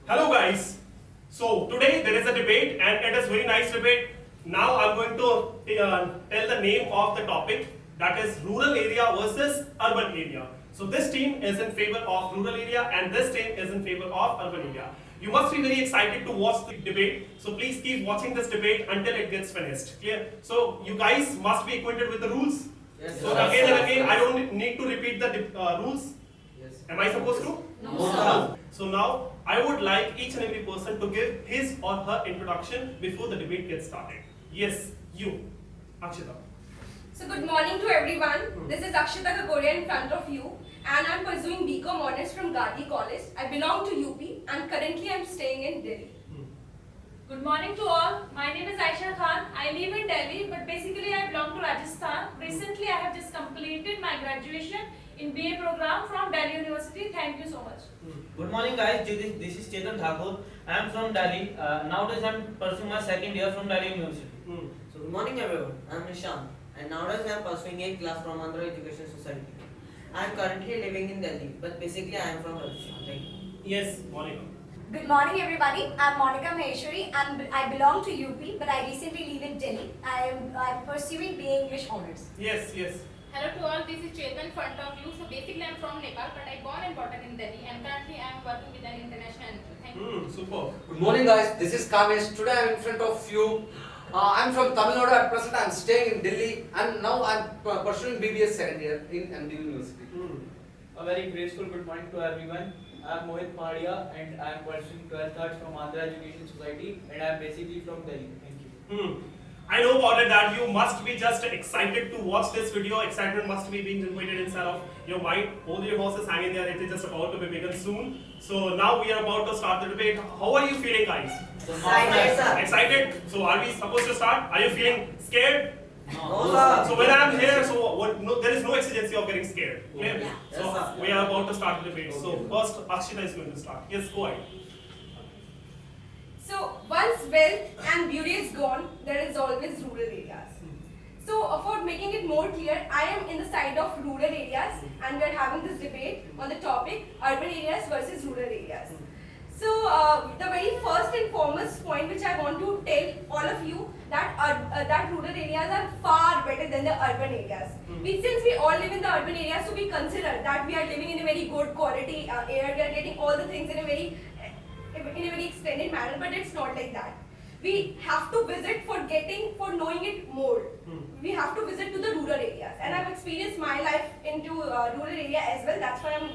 Hello guys. So today there is a debate and it is very nice debate. Now I'm going to tell the name of the topic, that is rural area versus urban area. So this team is in favor of rural area and this team is in favor of urban area. You must be very excited to watch the debate. So please keep watching this debate until it gets finished. Clear? So you guys must be acquainted with the rules. Yes. So again and again I don't need to repeat the rules. Yes. Am I supposed to? No, No. So now I would like each and every person to give his or her introduction before the debate gets started. Yes, you, Akshita. So good morning to everyone. This is Akshita Kagoria in front of you and I'm pursuing BCom Honors from Gandhi College. I belong to UP and currently I'm staying in Delhi. Good morning to all. My name is Aisha Khan. I live in Delhi, but basically I belong to Rajasthan. Recently, I have just completed my graduation in BA program from Delhi University. Thank you so much. Good morning, guys. This is Chetan Thakur. I am from Delhi. Nowadays, I am pursuing my second year from Delhi University. So good morning everyone, I am Nishan and nowadays I am pursuing 8th class from Andhra Education Society. I am currently living in Delhi but basically I am from Rajasthan. Thank you. Yes, Monica. Good morning everybody, I'm Monica Maheshwari and I belong to UP but I recently live in Delhi. I'm pursuing BA English Honours. Yes, yes. Hello to all. This is Chetan in front of you. So basically, I am from Nepal, but I born and brought up in Delhi, and currently I am working with an international entity. Thank you. Super. Good morning guys, this is Kamesh. Today I am in front of you. I am from Tamil Nadu. At present I am staying in Delhi and now I am pursuing BBS second year in MD University. A very graceful good morning to everyone. I am Mohit Pahadia and I am pursuing 12th arts from Andhra Education Society and I am basically from Delhi. Thank you. I know about it that you must be just excited to watch this video. Excitement must be being generated inside of your mind. Hold your horses hanging there. It is just about to be begun soon. So now we are about to start the debate. How are you feeling, guys? Excited, sir. Excited? So are we supposed to start? Are you feeling scared? No, sir. So when I am here, so no, there is no exigency of getting scared. Okay? Yeah. So Yes, sir. we are about to start the debate. So first, Akshita is going to start. Yes, go ahead. So once wealth and beauty is gone, there is always rural areas. So for making it more clear, I am in the side of rural areas and we are having this debate on the topic urban areas versus rural areas. So the very first and foremost point which I want to tell all of you that rural areas are far better than the urban areas. Since we all live in the urban areas, so we consider that we are living in a very good quality air, we are getting all the things in a very extended manner, but it's not like that. We have to visit for knowing it more. We have to visit to the rural areas, and I've experienced my life into rural area as well. That's why I'm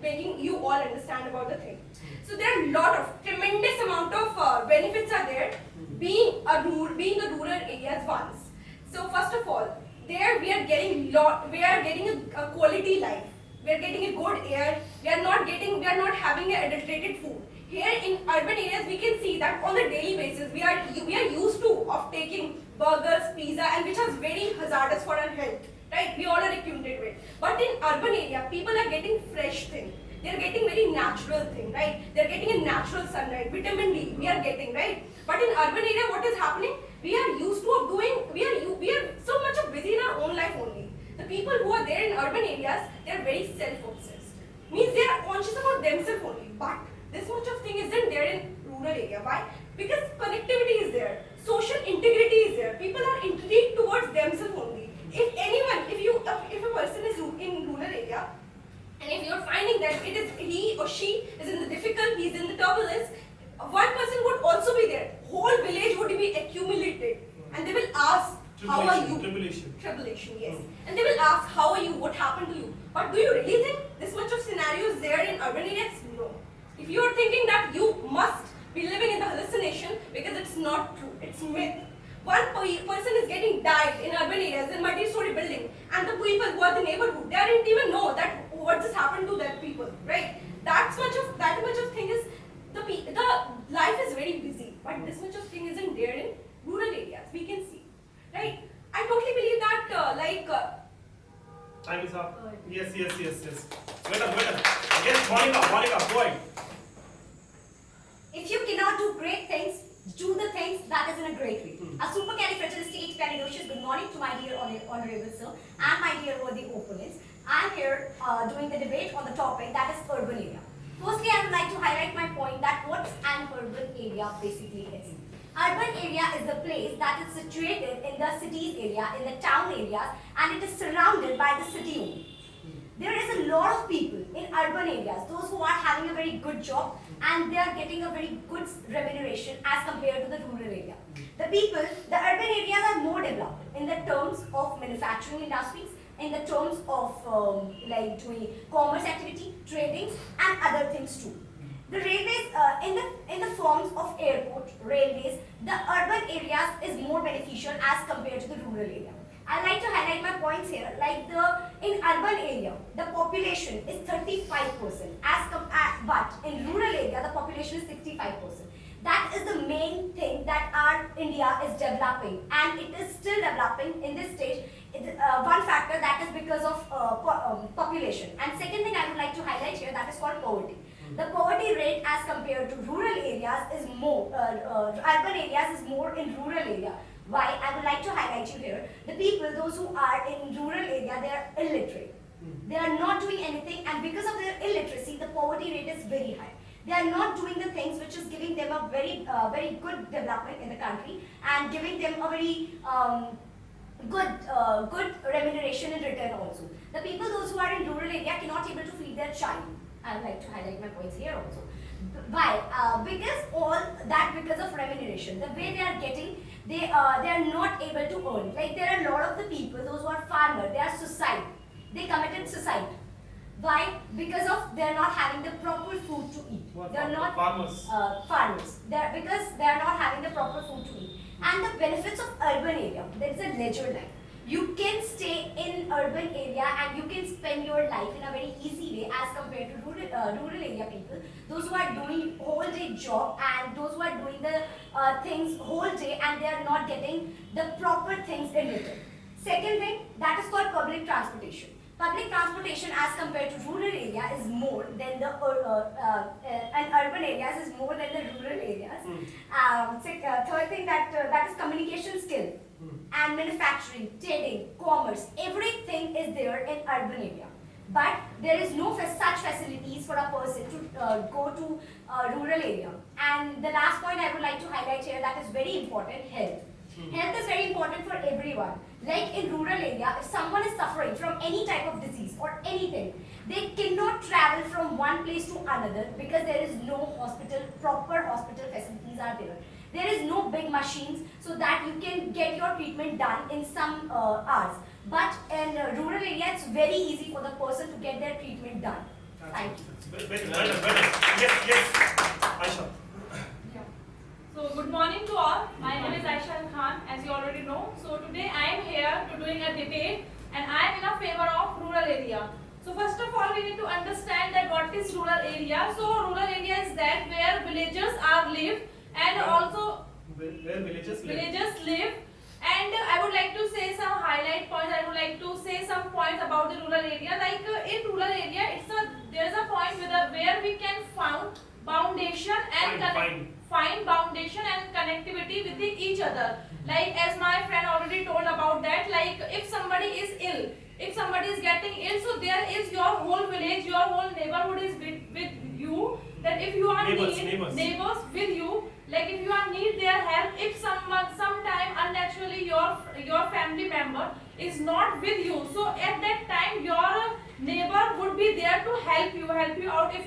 making you all understand about the thing. So there are a lot of tremendous amount of benefits are there being a rural areas once. So first of all, there we are getting a quality life. We are getting a good air. We are not having a adulterated food. Here in urban areas, we can see that on a daily basis, we are used to of taking burgers, pizza, and which is very hazardous for our health, right? We all are acquainted with. But in urban area, people are getting fresh thing. They are getting very natural thing, right? They are getting a natural sunlight, vitamin D. We are getting, right? But in urban area, what is happening? We are used to of doing. We are so much of busy in our own life only. The people who are there in urban areas, they are very self-obsessed. Means they are conscious about themselves only. But this much of thing isn't there in rural area. Why? Because connectivity is there, social integrity is there. People are intrigued towards themselves only. If a person is in rural area, and if you're finding that it is he or she is in the difficult, he's in the turbulence, one person would also be there. Whole village would be accumulated, and they will ask, "How are you?" Tribulation, yes. And they will ask, "How are you? What happened to you?" But do you really think this much of scenario is there in urban areas? No. If you are thinking that you must be living in the hallucination, because it's not true, it's myth. One person is getting died in urban areas in multi-story building, and the people who are the neighborhood, they didn't even know that what just happened to that people, right? That much of thing is the life is very busy, but this much of thing isn't there in rural areas. We can see, right? I totally believe that Time is up. Yes. Well done. Yes, Monica, go ahead. If you cannot do great things, do the things that is in a great way. A supercalifragilisticexpialidocious good morning to my dear honorable sir and my dear worthy opponents. I am here doing the debate on the topic that is urban area. Firstly, I would like to highlight my point that what area basically is. Urban area is the place that is situated in the cities area, in the town areas, and it is surrounded by the city only. There is a lot of people in urban areas, those who are having a very good job and they are getting a very good remuneration as compared to the rural area. The urban areas are more developed in the terms of manufacturing industries, in the terms of like doing commerce activity, trading, and other things too. The railways, in the forms of airport, railways, the urban areas is more beneficial as compared to the rural area. I like to highlight my points here. Like in urban area, the population is 35%, but in rural area the population is 65%. That is the main thing that our India is developing, and it is still developing in this stage. One factor that is because of population. And second thing I would like to highlight here, that is called poverty. The poverty rate as compared to rural areas is more, urban areas is more in rural area. Why? I would like to highlight you here. The people, those who are in rural area, they are illiterate. They are not doing anything, and because of their illiteracy, the poverty rate is very high. They are not doing the things which is giving them a very good development in the country and giving them a very good remuneration in return also. The people, those who are in rural area, cannot able to feed their child. I would like to highlight my points here also. Why? Because of remuneration. The way they are getting, they are not able to earn. Like there are a lot of the people, those who are farmers, they are suicide. They committed suicide. Why? Because of they are not having the proper food to eat. They are not farmers. Farmers. Because they are not having the proper food to eat. And the benefits of urban area. There is a leisure life. You can stay in urban area and you can spend your life in a very easy way as compared to rural area people. Those who are doing whole day job and those who are doing the things whole day and they are not getting the proper things in return. Second thing, that is called public transportation. Public transportation as compared to rural area is more than the and urban areas is more than the rural areas. Third thing, that is communication skill. And manufacturing, trading, commerce, everything is there in urban area. But there is no such facilities for a person to go to rural area. And the last point I would like to highlight here, that is very important, health. Health is very important for everyone. Like in rural area, if someone is suffering from any type of disease or anything, they cannot travel from one place to another because there is no hospital, proper hospital facilities are there. There is no big machines so that you can get your treatment done in some hours. But in rural area, it's very easy for the person to get their treatment done. Thank you. Very well done. Yes, Aisha. So good morning to all. My name is Aisha Khan, as you already know. So today I am here to doing a debate, and I am in a favor of rural area. So first of all, we need to understand that what is rural area. So rural area is that where villagers are live, and also where villagers live. And I would like to say some highlight points. I would like to say some points about the rural area. Like in rural area, there is a point where we can find foundation and find foundation and connectivity with each other. Like as my friend already told about that, like if somebody is ill, if somebody is getting ill, so there is your whole village, your whole neighborhood is with you. That if you are neighbors with you, like if you are need their help, if sometime unnaturally your family member is not with you, so at that time your neighbor would be there to help you out. If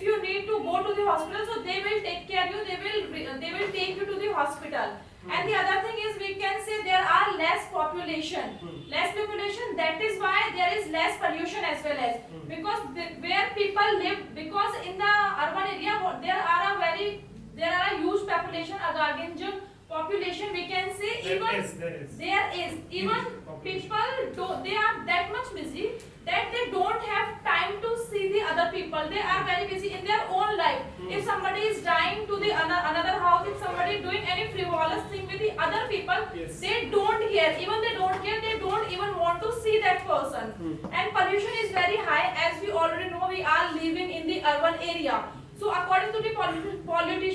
you need to go to the hospital, so they will take care of you, they will take you to the hospital. And the other thing is, we can say there are less population. That is why there is less pollution as well as because where people live, because in the urban area there are a huge population, a gargantuan population. We can say there is even people they are that much busy that they don't have time to see the other people. They are very busy in their own life. If somebody is dying to the another house, if somebody doing any frivolous thing with the other people, they don't care. Even they don't care, they don't even want to see that person. And pollution is very high, as we already know. We are living in the urban area. So according to the pollution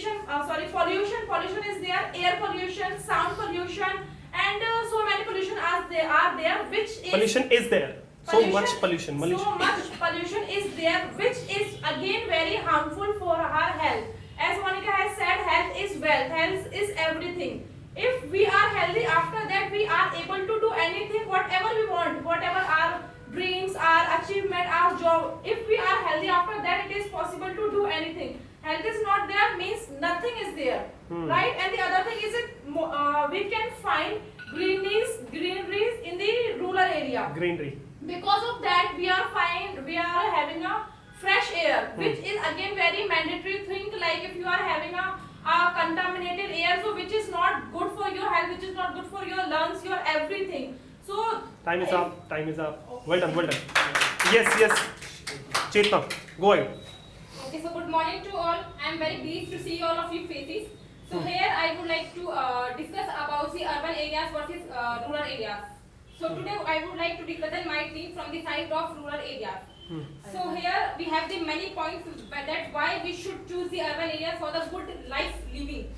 is there, air pollution, sound pollution, and so many pollution are there, which is Pollution is there. So much pollution. So much pollution is there, which is again very harmful for our health. As Monica has said achievement, our job. If we are healthy, after that it is possible to do anything. Health is not there means nothing is there, right? And the other thing is we can find greeneries in the rural area. Greenery. Because of that, we are having a fresh air, which is again very mandatory thing. Like if you are having a contaminated air, so which is not good for your health, which is not good for your lungs, your everything. So Time is up. Time is up. Well done. Well done. Yes. Chetna, go ahead. Okay, so good morning to all. I am very pleased to see all of you faces. So here I would like to discuss about the urban areas versus rural areas. So today I would like to represent my team from the side of rural areas. So here we have the many points that why we should choose the urban areas for the good life living.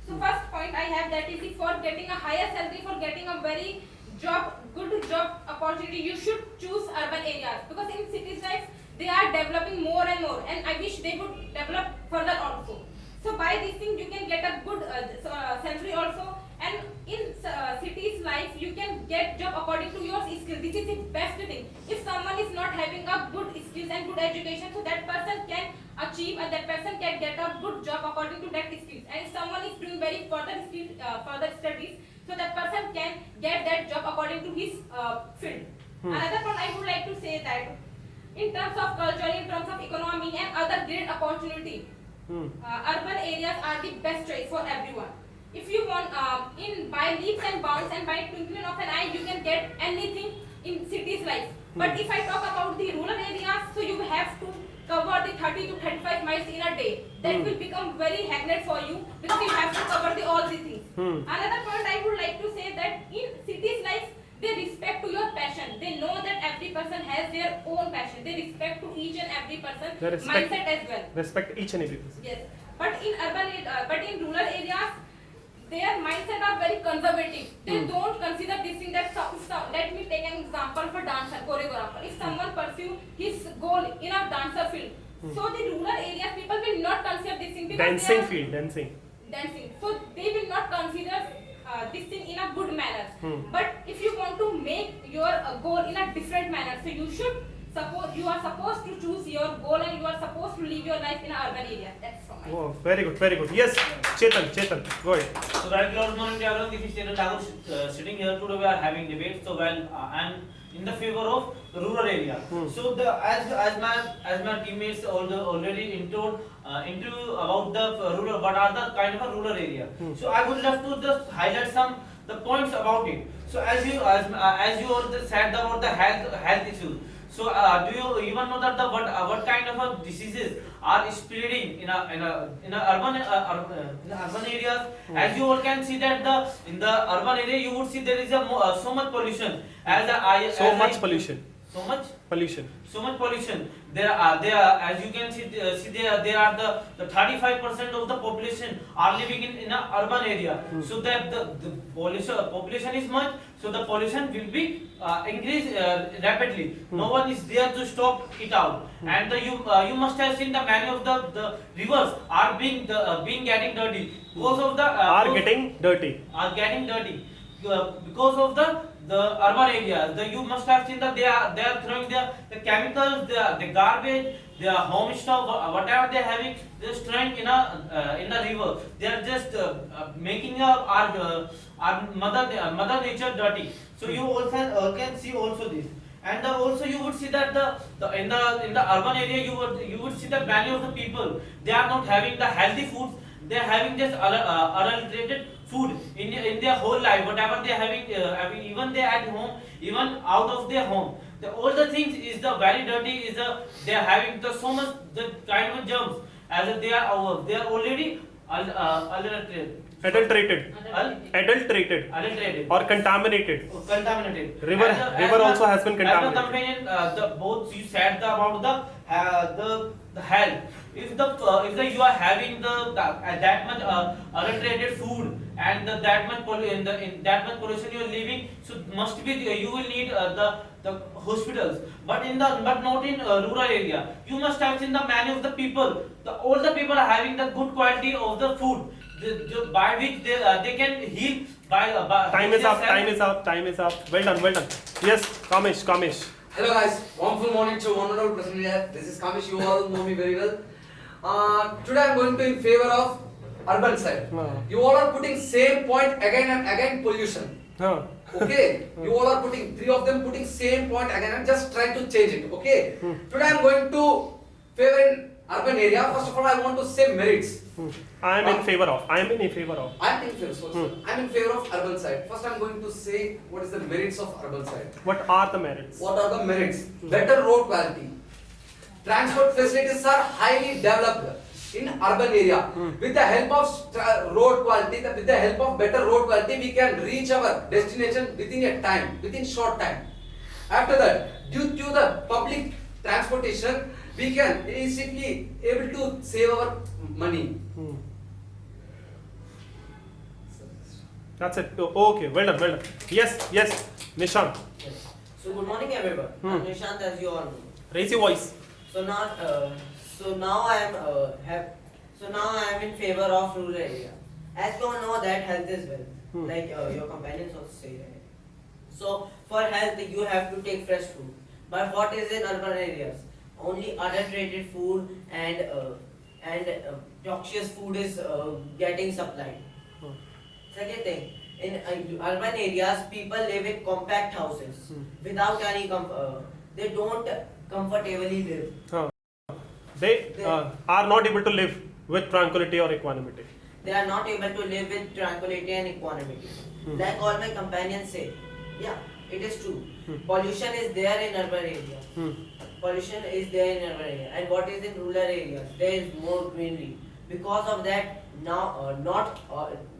So first point I have that is for getting a higher salary, for getting a very good job opportunity, you should choose urban areas, because in cities life they are developing more and more, and I wish they would develop further also. So by this thing you can get a good salary also, and in cities life you can get job according to your skills. This is the best thing. If someone is not having a good skills and good education, so that person can achieve and that person can get a good job according to that skills. And if someone is doing very further studies, so that person can get that job according to his field. Another point I would like to say that in terms of culture, in terms of economy and other great opportunity, urban areas are the best choice for everyone. If you want, by leaps and bounds and by twinkling of an eye, you can get anything in cities life. But if I talk about the rural areas, so you have to cover the 30 to 35 miles in a day. That will become very haggard for you, because you have to cover all the things. Another point I would like to say that in cities life, they respect to your passion. They know that every person has their own passion. They respect to each and every person mindset as well. Respect each and every person. Yes, but in rural areas, their mindset are very conservative. They don't consider this thing that let me take an example for dancer, choreographer. If someone pursue his goal in a dancer field, so the rural areas people will not consider this thing, because Dancing they are field, dancing. So they will not consider this thing in a good manner. But if you want to make your goal in a different manner, so you are supposed to choose your goal and you are supposed to live your life in an urban area. That's from my side. Oh, very good. Yes, Chetan, go ahead. So very good morning to everyone. This is Chetan Thakur sitting here. Today we are having debate. So I am in the favor of rural area. So as my teammates already into about the rural, what are the kind of a rural area. So I would love to just highlight the points about it. So as you already said about the health issues. So do you even know that what kind of diseases are spreading in urban areas? As you all can see that in the urban area you would see there is so much pollution. So much pollution. There are as you can see there are the 35% of the population are living in an urban area. So that the population is much, so the pollution will be increase rapidly. No one is there to stop it out. And you must have seen the many of the rivers are being getting dirty because of the Getting dirty because of the urban areas. You must have seen that they are throwing the chemicals, the garbage, their home stuff, whatever they are having, they are throwing in a river. They are just making our mother nature dirty. So you also can see also this. And also you would see that in the urban area you would see that many of the people, they are not having the healthy foods. They are having just adulterated food in their whole life. Whatever they are having, even they at home, even out of their home, all the things is the very dirty. They are having so much the kind of germs as they are already adulterated or contaminated. River also has been contaminated. Both you said about the health. If you are having that much adulterated food and that much pollution you are living, so must be you will need the hospitals. But not in rural area. You must have seen the many of the people. All the people are having the good quality of the food, by which they can heal. Time is up. Well done. Yes, Kamesh. Hello guys, wonderful morning to one and all present here. This is Kamesh, you all know me very well. Today I am going to in favor of urban side. You all are putting same point again and again, pollution. Okay, you all are putting, three of them putting same point again and just try to change it. Okay, today I am going to favor in urban area. First of all, I want to say merits. I am in favor of. I am in favor of. I am in favor. I am in favor of urban side. First, I am going to say what is the merits of urban side. What are the merits? What are the merits? Better road quality. Transport facilities are highly developed in urban area. With the help of road quality, with the help of better road quality, we can reach our destination within short time. After that, due to the public transportation, we can easily able to save our money. That's it. Oh, okay, well done, well done. Yes, yes, Nishant. Yes. So good morning everyone. I'm Nishant, as you all know. Raise your voice. So now I am in favor of rural area. As you all know that health is wealth, like your companions also say that. So for health you have to take fresh food. But what is in urban areas? Only adulterated food and toxic food is getting supplied. Second thing, in urban areas, people live in compact houses without any they don't comfortably live. They are not able to live with tranquility or equanimity. They are not able to live with tranquility and equanimity. Like all my companions say, yeah, it is true. Pollution is there in urban areas. Pollution is there in urban area. And what is in rural areas? There is more greenery. Because of that,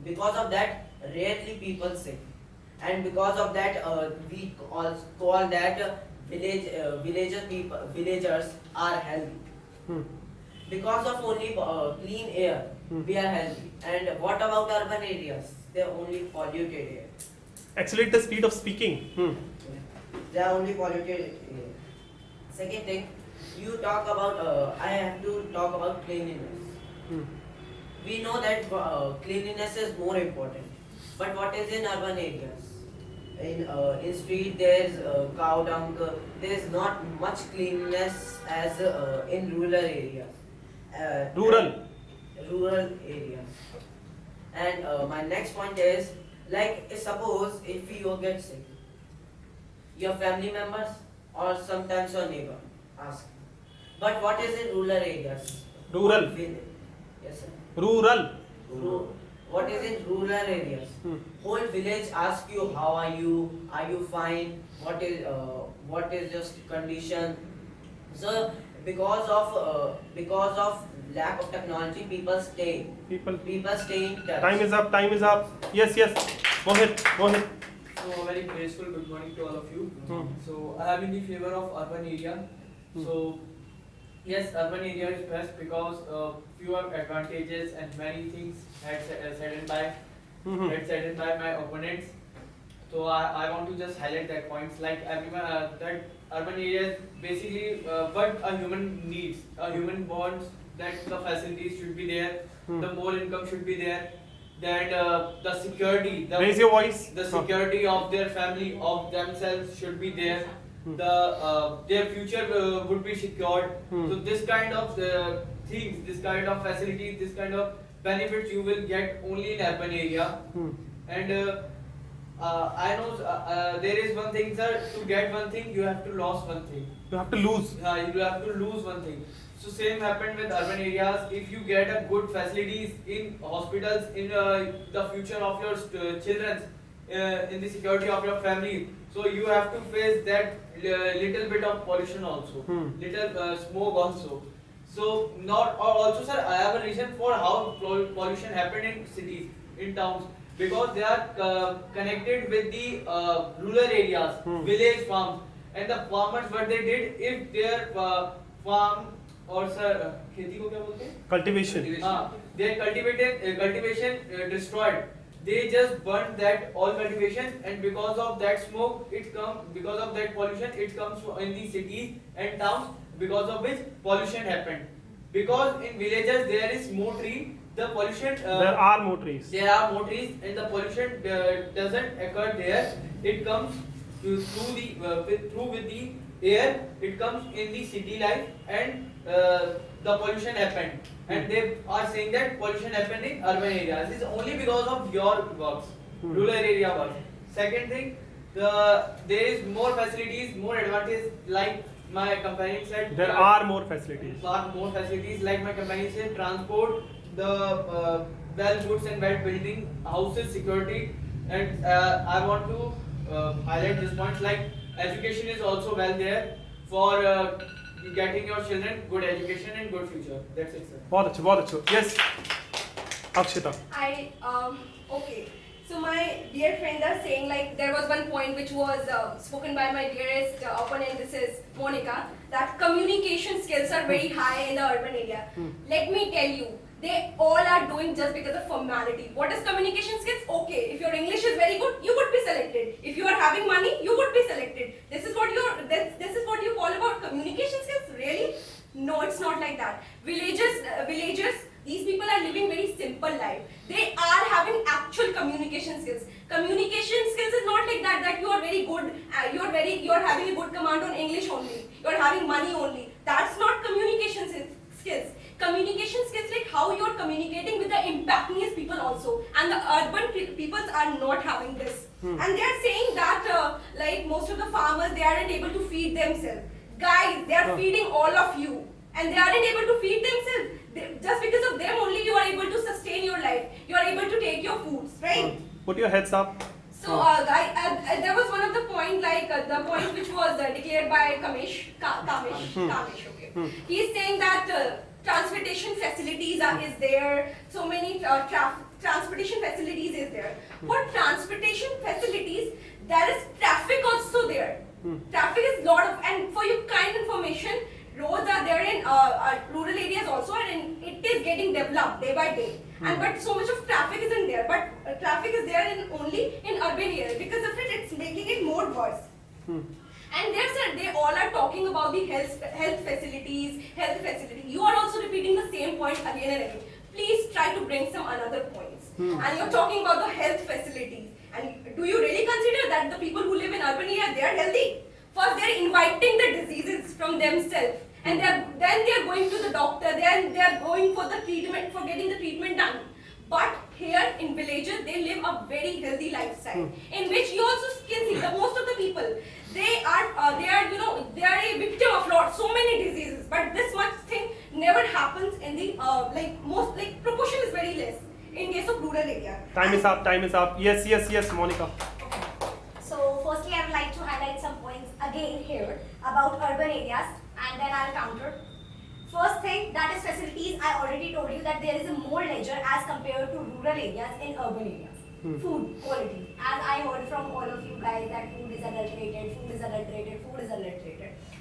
because of that, rarely people sick. And because of that, we also call that villagers are healthy. Because of only clean air, we are healthy. And what about urban areas? They are only polluted air. Accelerate the speed of speaking. They are only polluted air. Second thing, you talk about. I have to talk about cleanliness. We know that cleanliness is more important. But what is in urban areas? In street there is cow dung. There is not much cleanliness as in rural areas. Rural areas. And my next point is, like suppose if you get sick, your family members or sometimes your neighbor ask. But what is in rural areas? Rural. Yes, sir. Rural. What is in rural areas? Whole village ask you how are you fine, what is just condition. So because of lack of technology, people stay in touch. Time is up. Yes. Go ahead. So a very graceful good morning to all of you. So I am in the favor of urban area. So yes, urban area is best because fewer advantages and many things had said by my opponents. So I want to just highlight that points, like everyone that urban areas basically what a human needs. A human wants that the facilities should be there, the more income should be there, that the security, Raise your voice. the security of their family, of themselves should be there. Their future would be secured. So this kind of things, this kind of facilities, this kind of benefits you will get only in urban area. And I know there is one thing, sir. To get one thing, you have to lose one thing. You have to lose. You have to lose one thing. So same happened with urban areas. If you get a good facilities in hospitals, in the future of your children, in the security of your family, so you have to face that little bit of pollution also, little smoke also. So not or also, sir, I have a reason for how pollution happened in cities, in towns, because they are connected with the rural areas, village farms, and the farmers what they did, if their farm or sir खेती को क्या बोलते हैं? Cultivation. Their cultivation destroyed. They just burned that all cultivation, and because of that smoke, because of that pollution, it comes in the cities and towns, because of which pollution happened. Because in villages there is more tree, the pollution. There are more trees. There are more trees, and the pollution doesn't occur there. It comes through with the air, it comes in the city life, and the pollution happened. And they are saying that pollution happened in urban areas. This is only because of your works, rural area works. Second thing, there is more facilities, more advantage, like my companion said. There are more facilities. More facilities, like my companion said, transport, the well goods and well building, houses, security, and I want to highlight this point, like education is also well there for getting your children good education and good future. That's it, sir. बहुत अच्छे. Yes, Akshita. Okay. So my dear friends are saying, like, there was one point which was spoken by my dearest opponent, this is Monica, that communication skills are very high in the urban area. Let me tell you, they all are doing just because of formality. What is communication skills? Okay, if your English is very good, you would be selected. If you are having money, you would be selected. This is what you call about communication skills? Really? No, it's not like that. Villagers, these people are living very simple life. They are having actual communication skills. Communication skills is not like that you are very good, you are having a good command on English only. You are having money only. That's not communication skills. Communication skills like how you are communicating with the impactneous people also, and the urban peoples are not having this. And they are saying that like most of the farmers, they aren't able to feed themselves. Guys, they are feeding all of you, and they aren't able to feed themselves. Just because of them only you are able to sustain your life. You are able to take your foods, right? Put your heads up. So, guys, there was one of the point, like the point which was declared by Kamesh, okay. He is saying that transportation facilities is there. So many transportation facilities is there. For transportation facilities, there is traffic also there. Traffic is lot of, and for your kind information, roads are there in rural areas also, and it is getting developed day by day. And but so much of traffic isn't there. But traffic is there only in urban areas. Because of it, it's making it more worse. And they all are talking about the health facilities. You are also repeating the same point again and again. Please try to bring some another points. And you're talking about the health facilities. And do you really consider that the people who live in urban areas, they are healthy? First, they are inviting the diseases from themselves, and then they are going to the doctor. Then they are going for the treatment, for getting the treatment done. But here in villages, they live a very healthy lifestyle, in which you also can see that most of the people, they are a victim of so many diseases. But this much thing never happens in the proportion is very less in case of rural area. Time is up. Yes, Monica. So firstly, I would like to highlight some points again here about urban areas, and then I'll counter. First thing, that is facilities. I already told you that there is a more leisure as compared to rural areas in urban areas. Food quality. As I heard from all of you guys that food is adulterated.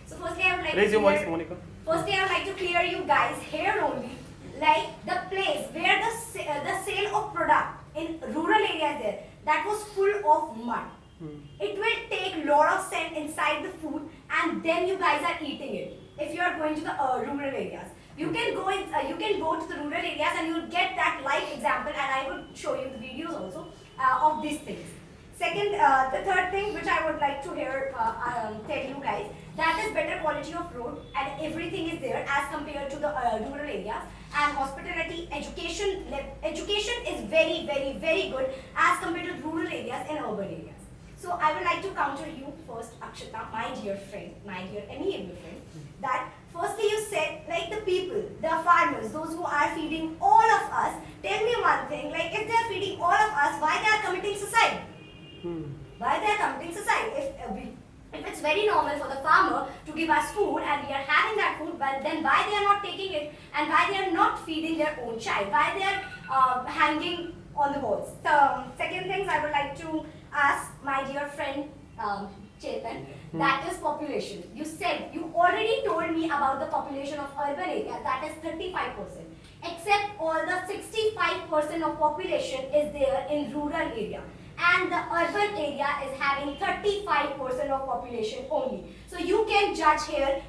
So firstly, I would like Raise to your voice, Monica. Firstly, I would like to clear you guys here only, like the place where the sale of product in rural areas there, that was full of mud. It will take lot of sand inside the food, and then you guys are eating it. If you are going to the rural areas, you can go to the rural areas and you will get that live example, and I would show you the videos also of these things. Second, the third thing which I would like to tell you guys, that is better quality of road, and everything is there as compared to the rural areas. And hospitality, education is very, very, very good as compared to rural areas and urban areas. So I would like to counter you first, Akshita, my dear friend, my dear amiable friend, that firstly you said, like the people, the farmers, those who are feeding all of us, tell me one thing, like if they are feeding all of us, why they are committing suicide? Why they are committing suicide? If it's very normal for the farmer to give us food and we are having that food, but then why they are not taking it, and why they are not feeding their own child, why they are hanging on the walls? So second things I would like to ask my dear friend Chetan, that is population. You already told me about the population of urban areas, that is 35%. Except all the 65% of population is there in rural area. And the urban area is having 35% of population only. So you can judge here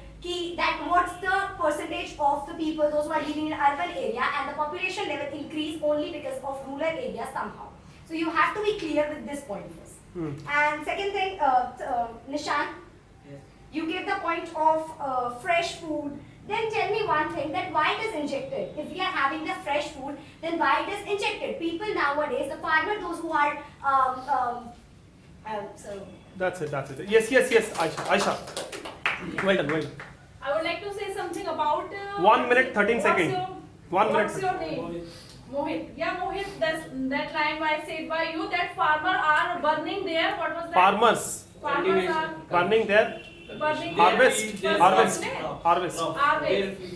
that what's the percentage of the people, those who are living in urban area, and the population level increase only because of rural area somehow. So you have to be clear with this point first. And second thing, Nishan, Yes. you gave the point of fresh food. Then tell me one thing, that why it is injected? If we are having the fresh food, then why it is injected? People nowadays, the farmer, those who are so That's it. Yes, Aisha. Well done. I would like to say something about 1 minute 13 what's seconds. your- 1 minute. What's your name? Mohit. Yeah, Mohit, that line was said by you that farmer are burning their, what was that? Farmers Farmers are burning their burning harvest. their Harvest. Harvest.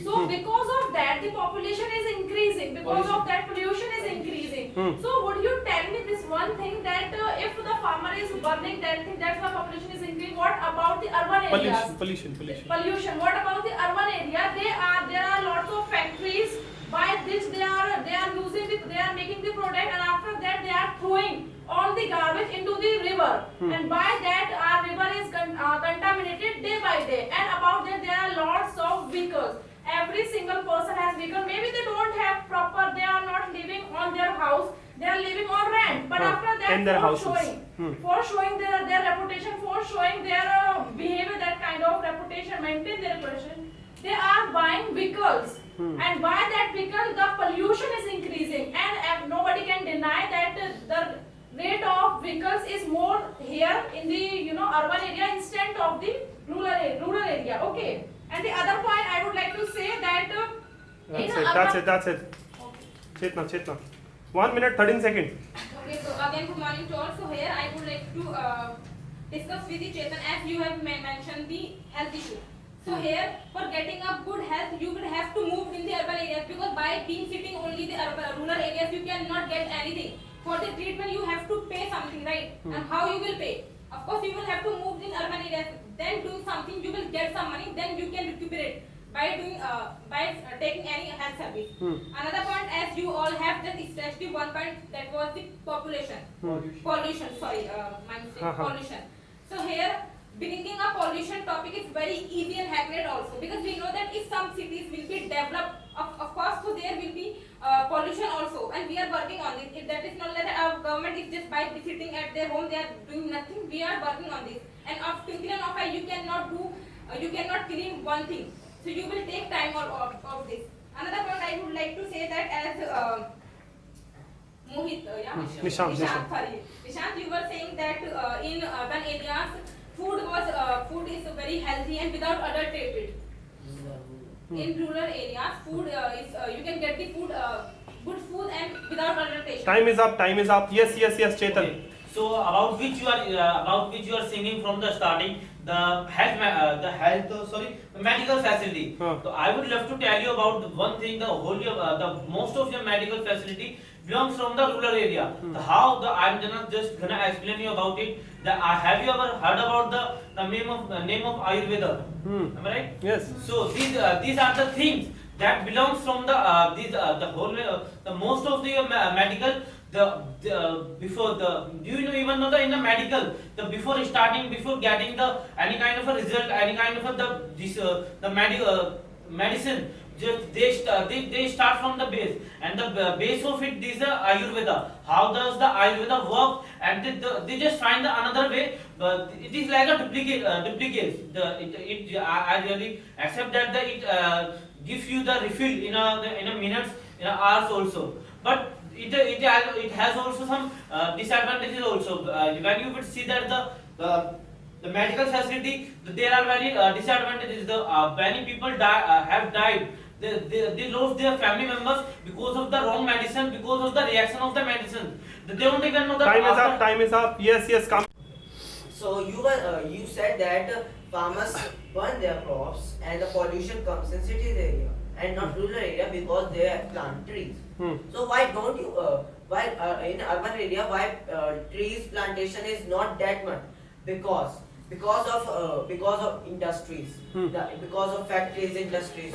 So because of that, the population is increasing. Because of that, pollution is increasing. So would you tell me this one thing, that if the farmer is burning that thing, that's why population is increasing. What about the urban areas? Pollution. Pollution. What about the urban area? There are lots of factories by which they are making the product, and after that they are throwing all the garbage into the river, and by that our river is contaminated day by day. And about that there are lots of vehicles. Every single person has vehicle. Maybe they don't have proper. They are not living on their house. They are living on rent. But after that, in their for houses. showing their reputation, for showing their behavior, that kind of reputation, maintain their reputation, they are buying vehicles. And by that vehicle, the pollution is increasing. And nobody can deny that the rate of vehicles is more here in the urban area instead of the rural area. Okay. And the other point I would like to say that That's it. Chetna. 1 minute 13 seconds. Okay, so again, good morning to all. So here I would like to discuss with you, Chetan, as you have mentioned the health issue. So here, for getting a good health, you will have to move in the urban areas, because by being sitting only the rural areas, you cannot get anything. For the treatment, you have to pay something, right? And how you will pay? Of course, you will have to move in urban areas. Then doing something, you will get some money. Then you can recuperate by taking any health service. Another point, as you all have just stressed the one point, that was the population. Pollution. Sorry, my mistake. Pollution. So here, bringing a pollution topic is very easy and accurate also, because we know that if some cities will be developed, of course, so there will be pollution also, and we are working on it. If that is not like that our government is just by sitting at their home, they are doing nothing. We are working on this. And of twinkling of eye, you cannot clean one thing. So you will take time of this. Another point I would like to say that as Mohit, Nishant, sorry. Nishant, you were saying that in urban areas, food is very healthy and without adulterated. In rural areas, food is you can get the food, good food and without adulteration. Time is up. Yes, Chetan. Okay. So about which you are singing from the starting, the medical facility. So I would love to tell you about the one thing. The most of your medical facility belongs from the rural area. I'm just gonna explain you about it. Have you ever heard about the name of Ayurveda? Am I right? Yes. So these are the things that belongs from the most of the medical. Do you even know in the medical, before getting any kind of a result, any kind of medicine, they start from the base, and the base of it is the Ayurveda. How does the Ayurveda work? And they just find another way, but it is like a duplicate. I really accept that it gives you the refill in a minutes, in a hours also, but it has also some disadvantages also. When you would see that the medical facility, there are very disadvantages. Many people have died. They lost their family members because of the wrong medicine, because of the reaction of the medicine. They don't even know that. Time is up. Yes, come. So you said that farmers burn their crops and the pollution comes in cities area and not rural area because they have plant trees. So why don't you? Why in urban area why trees plantation is not that much? Because of industries, because of factories, industries.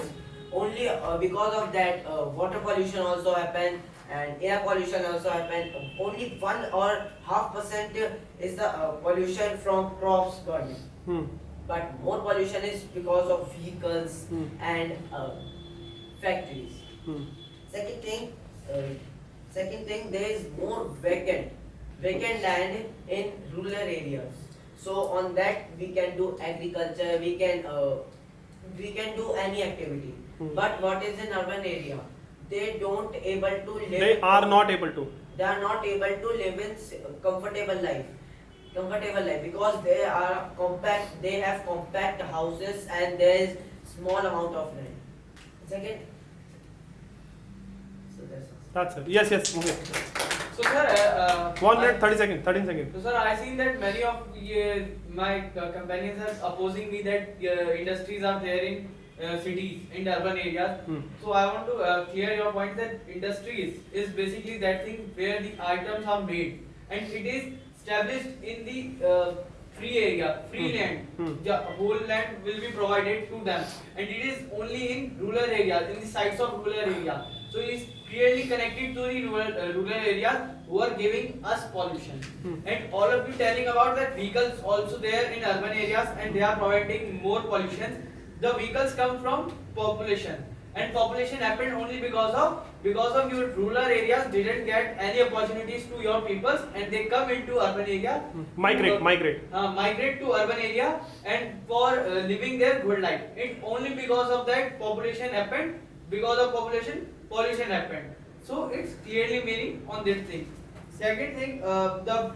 Only because of that water pollution also happen and air pollution also happen. Only 1 or 0.5% is the pollution from crops burning. But more pollution is because of vehicles and factories. Second thing, there is more vacant land in rural areas. So on that we can do agriculture, we can do any activity. But what is in urban area? They don't able to live. They are not able to. They are not able to live in comfortable life. Comfortable life because they are compact. They have compact houses and there is small amount of land. Second. So that's all. That's it. Yes, yes. Okay. So sir, 1 minute, 30 seconds, 13 seconds. So sir, I seen that many of my companions are opposing me that industries are there in cities, in urban areas. So I want to clear your point that industries is basically that thing where the items are made and it is established in the free area, free land. The whole land will be provided to them and it is only in rural areas, in the sites of rural area. So it is clearly connected to the rural areas who are giving us pollution. And all of you telling about that vehicles also there in urban areas and they are providing more pollution. The vehicles come from population and population happened only because of your rural areas didn't get any opportunities to your peoples and they come into urban area. Migrate. Migrate to urban area and for living their good life. It only because of that population happened. Because of population, pollution happened. So it's clearly meaning on this thing. Second thing, the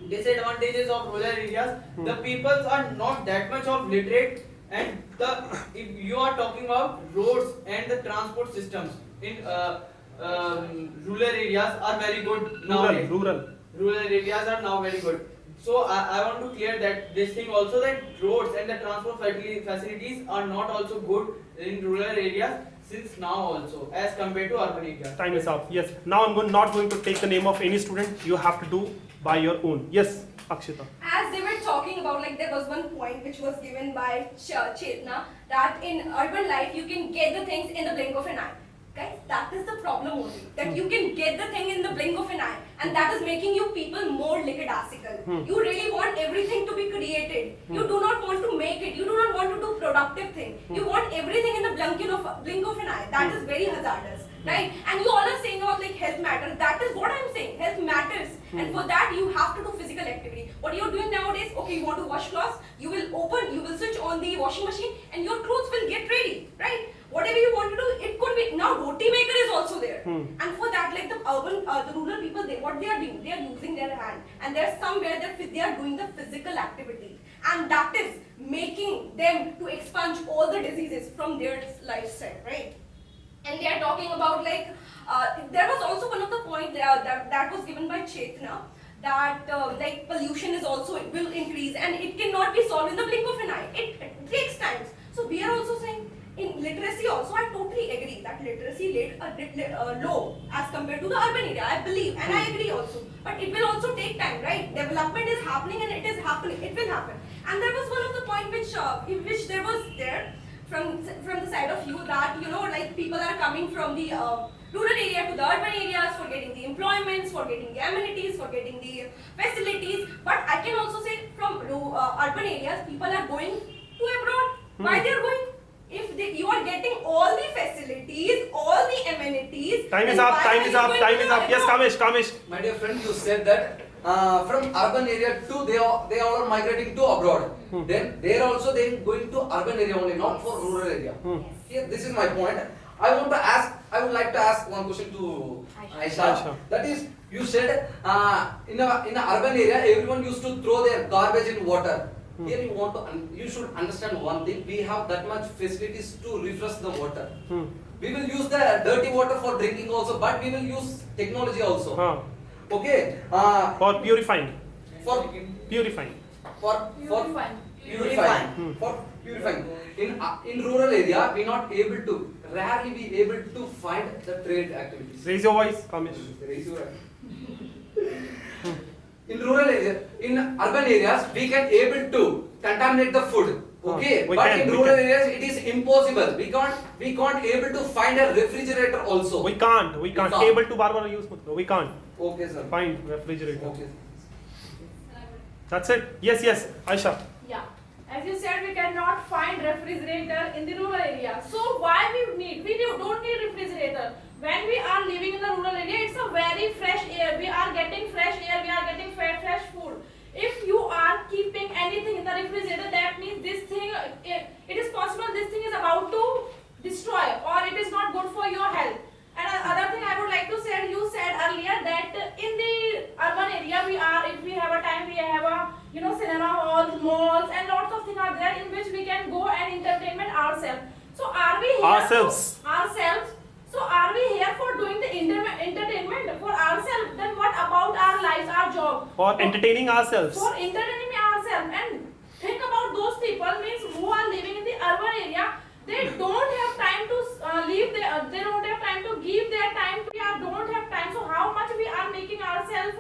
disadvantages of rural areas. The peoples are not that much of literate, and if you are talking about roads and the transport systems in rural areas are very good nowadays. Rural areas are now very good. So I want to clear that this thing also that roads and the transport facilities are not also good in rural areas since now also as compared to urban areas. Time is up. Yes. Now I'm not going to take the name of any student. You have to do by your own. Yes, Akshita. As they were talking about, like there was one point which was given by Chetna that in urban life you can get the things in the blink of an eye. Guys, that is the problem only. That you can get the thing in the blink of an eye, and that is making you people more lickadassical. You really want everything to be created. You do not want to make it. You do not want to do productive thing. You want everything in the blink of an eye. That is very hazardous, right? And you all are saying about like health matters. That is what I'm saying. Health matters, and for that you have to do physical activity. What you're doing nowadays? Okay, you want to wash clothes. You will switch on the washing machine, and your clothes will get ready, right? Whatever you want to do, it could be. Now roti maker is also there, and for that, like the rural people, what they are doing, they are using their hand, and there's somewhere that they are doing the physical activity, and that is making them to expunge all the diseases from their lifestyle, right? And they are talking about like there was also one of the point that was given by Chetna that like pollution is also will increase and it cannot be solved in the blink of an eye. It takes time. So we are also saying. In literacy also, I totally agree that literacy rate low as compared to the urban area, I believe, and I agree also. But it will also take time, right? Development is happening and it is happening, it will happen. And there was one of the point which there was there from the side of you that, you know, like people are coming from the rural area to the urban areas for getting the employments, for getting the amenities, for getting the facilities. But I can also say from urban areas, people are going to abroad. Why they are going? If you are getting all the facilities, all the amenities. Time is up. Yes, Kamesh. My dear friend, you said that from urban area to they are migrating to abroad. Then they are also going to urban area only, not for rural area. Here, this is my point. I would like to ask one question to Aisha. That is, you said in a urban area, everyone used to throw their garbage in water. Here you should understand one thing. We have that much facilities to refresh the water. We will use the dirty water for drinking also, but we will use technology also. Okay. For purifying. For purifying. In rural area, we not able to rarely be able to find the trade activities. Raise your voice, Kamesh. Raise your In rural area, in urban areas, we can able to contaminate the food. Okay, but in rural areas, it is impossible. We can't able to find a refrigerator also. We can't. Able to bar use. We can't. Okay, sir. Find refrigerator. Okay. That's it. Yes, Aisha. Yeah. As you said, we cannot find refrigerator in the rural area. So why we don't need refrigerator. When we are living in the rural area, it's a very fresh air. We are getting fresh air. We are getting fresh food. If you are keeping ourselves. So are we here Ourselves. ourselves? So are we here for doing the entertainment for ourselves? Then what about our lives, our job? For entertaining ourselves. For entertaining ourselves. And think about those people means who are living in the urban area. They don't have time to leave. They don't have time to give their time to. Don't have time. So how much we are making ourselves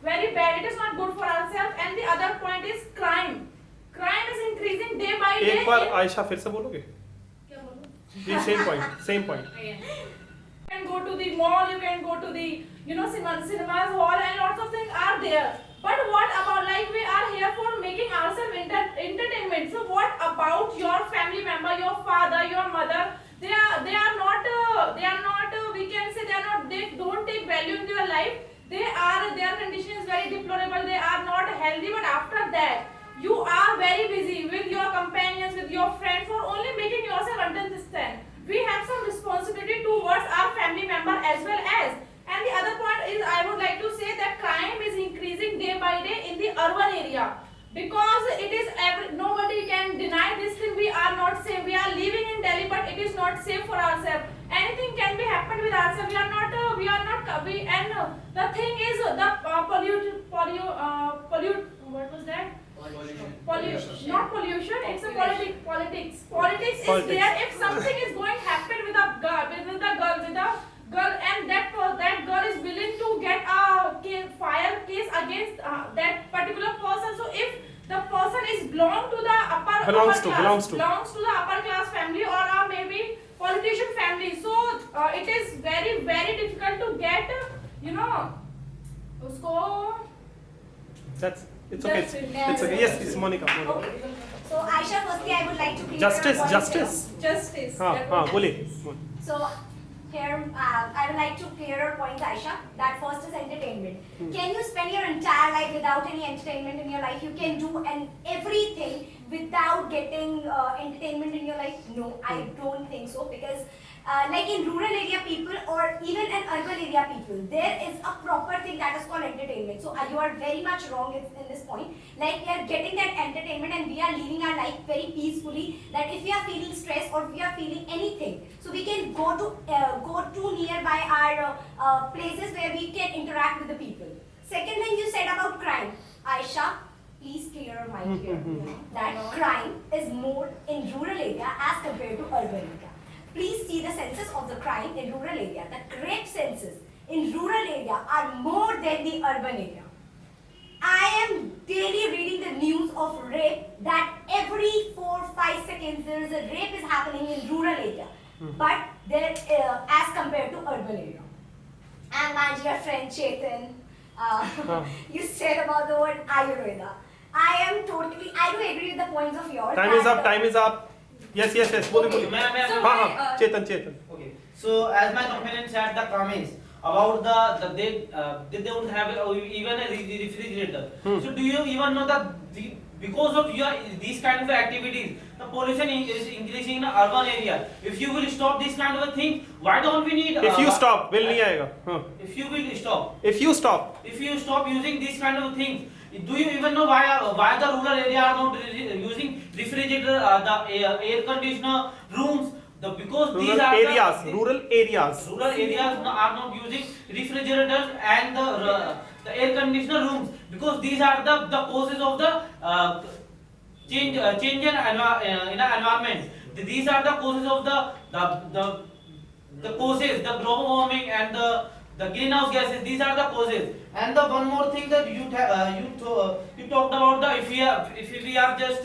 very bad. It is not good for ourselves. And the other point is crime. Crime is increasing day by day. एक बार आयशा फिर से बोलोगे? क्या बोलूं? ये same point. You can go to the mall, you can go to the cinemas hall, and lots of things are there. But what about, like, we are here for making ourselves entertainment. So what about your family member, your father, your mother? They are not we can say they don't take value in your life. Their condition is very deplorable. They are not healthy. But after that, you are very busy with your companions, with your friends, for only making yourself understand. We have some responsibility towards our family member as well as. And the other point is, I would like to say that crime is increasing day by day in the urban area, because it is nobody can deny this thing. We are not safe. We are living in Delhi, but it is not safe for ourselves. Anything can be happened with ourselves. And the thing is what was that? Pollution. Not pollution, it's a politics. Politics is there. If something is going to happen with a girl, and that girl is willing to get a fire case against that particular person. So if the person is belongs to the Belongs to. the upper class family, or maybe politician family, so it is very, very difficult to get usko. It's okay. It's okay. Yes, it's Monica. Okay. So Aisha, firstly, I would like to clear Justice. your points here. Justice. हाँ बोलिए. So here, I would like to clear your points, Aisha. That first is entertainment. Can you spend your entire life without any entertainment in your life? You can do everything without getting entertainment in your life? No, I don't think so, because like in rural area people, or even in urban area people, there is a proper thing that is called entertainment. So you are very much wrong in this point. Like, we are getting that entertainment and we are living our life very peacefully. That if we are feeling stress or we are feeling anything, so we can go to nearby our places where we can interact with the people. Second thing you said about crime, Aisha, please clear your mind here. That crime is more in rural area as compared to urban area. Please see the census of the crime in rural area. The rape census in rural area are more than the urban area. I am daily reading the news of rape, that every 4-5 seconds there is a rape is happening in rural area, but there as compared to urban area. And my dear friend Chetan, you said about the word Ayurveda. I do agree with the points of yours. Time is up. Yes. बोलिए. So, हाँ. Chetan. Okay. So as my companion said the comments about they don't have even a refrigerator. So do you even know that because of these kind of activities, the pollution is increasing in the urban area? If you will stop this kind of a thing, why don't we need? If you stop, will नहीं आएगा. हाँ. If you will stop. If you stop using these kind of things, do you even know why the rural area are not using refrigerator, the air conditioner rooms? Because these are rural areas. Rural areas are not using refrigerators and the air conditioner rooms, because these are the causes of the change in environment. These are the causes of the causes, the global warming and the greenhouse gases. These are the causes. And the one more thing that you talked about, if we are just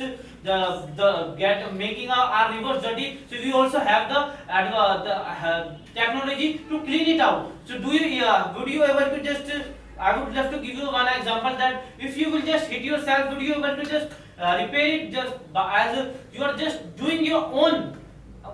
making our rivers dirty, so we also have the technology to clean it out. So would you ever to just I would love to give you one example, that if you will just hit yourself, would you able to just repair it just as you are just doing your own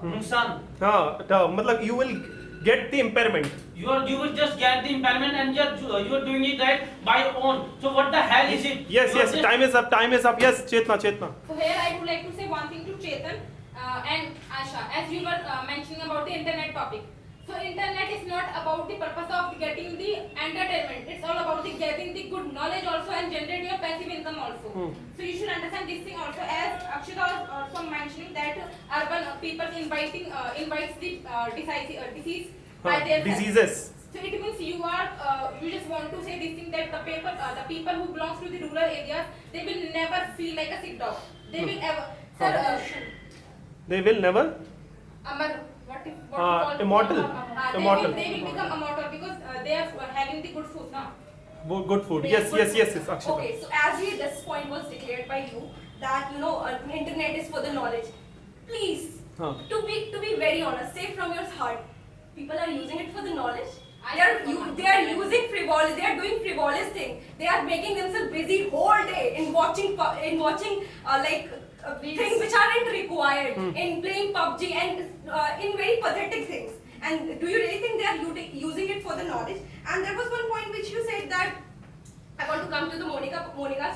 nuksan? मतलब you will get the impairment. You will just get the impairment, and you are doing it right by your own. So what the hell is it? Yes. Time is up. Yes, Chetna. So here I would like to say one thing to Chetan and Asha, as you were mentioning about the internet topic. So internet is not about the purpose of getting the entertainment. It's all about the getting the good knowledge also and generating a passive income also. So you should understand this thing also, as Akshita was also mentioning that urban people invites the disease by their Diseases. So it means you just want to say this thing that the people who belongs to the rural areas, they will never feel like a sick dog. They will ever, sir, They will never. Immortal. Immortal. They will become immortal because they are having the good food now. Good food. Yes, Akshita. Okay, so as this point was declared by you that internet is for the knowledge. Please, Huh. to be very honest, say from your heart, people are using it for the knowledge. They are using frivolous. They are doing frivolous thing. They are making themselves busy whole day in watching things which aren't required, in playing PUBG and in very pathetic things. And do you really think they are using it for the knowledge? And there was one point which you said that I want to come to the Monica's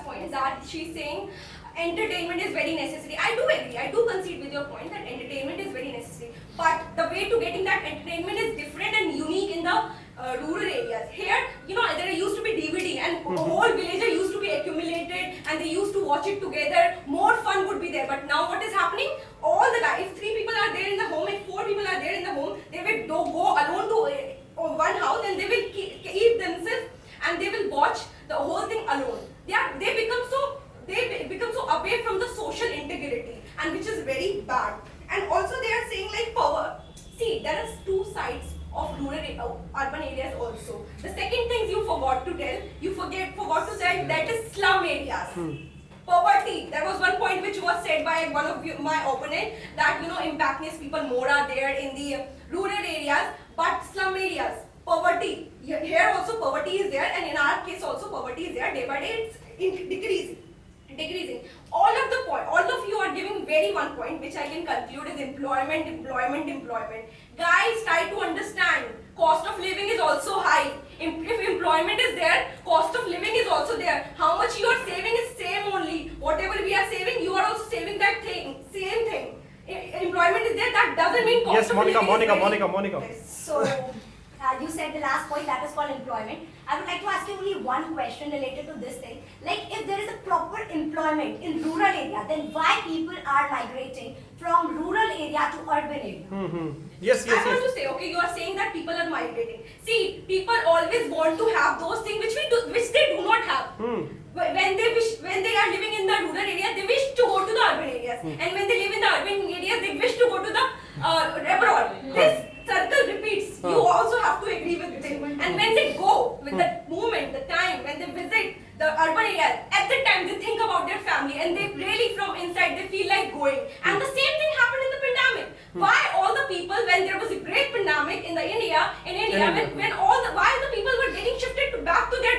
point, is that she's saying entertainment is very necessary. I do agree. I do concede with your point that entertainment is very necessary. But the way to getting that entertainment is different and unique in the rural areas. Here, there used to be DVD and whole villager used to be accumulated and they used to watch it together. More fun would be there. But now what is happening? All the guys, if 3 people are there in the home, if 4 people are there in the home, they will go alone to one house and they will keep themselves and they will watch the whole thing alone. They become so away from the social integrity, and which is very bad. And also they are saying like power. See, there are 2 sides of urban areas also. The second thing you forgot to tell, forgot to say that is slum areas. Poverty. There was one point which was said by one of my opponent that impactness people more are there in the rural areas, but slum areas, poverty. Here also poverty is there, and in our case also poverty is there. Day by day it's decreasing. All of you are giving very one point which I can conclude is employment. Guys, try to understand, cost of living is also high. If employment is there, cost of living is also there. How much you are saving is same only. Whatever we are saving, you are also saving that thing. Same thing. Employment is there, that doesn't mean cost Yes, of Monica. living is very- Monica. So, you said the last point, that is called employment. I would like to ask you only one question related to this thing. Like, if there is a proper employment in rural area, then why people are migrating from rural area to urban area? Yes. I want to say, okay, you are saying that people are migrating. See, people always want to have those things which they do not have. When they are living in the rural area, they wish to go to the urban areas, and when they live in the urban areas, they wish to go to the abroad. This circle repeats. You also have to agree with it. And when they go with the movement, the time when they visit the urban area, at that time they think about their family and they really from inside they feel like going. And the same thing happened in the pandemic. Why all the people, when there was a great pandemic in India, why the people were getting shifted back to their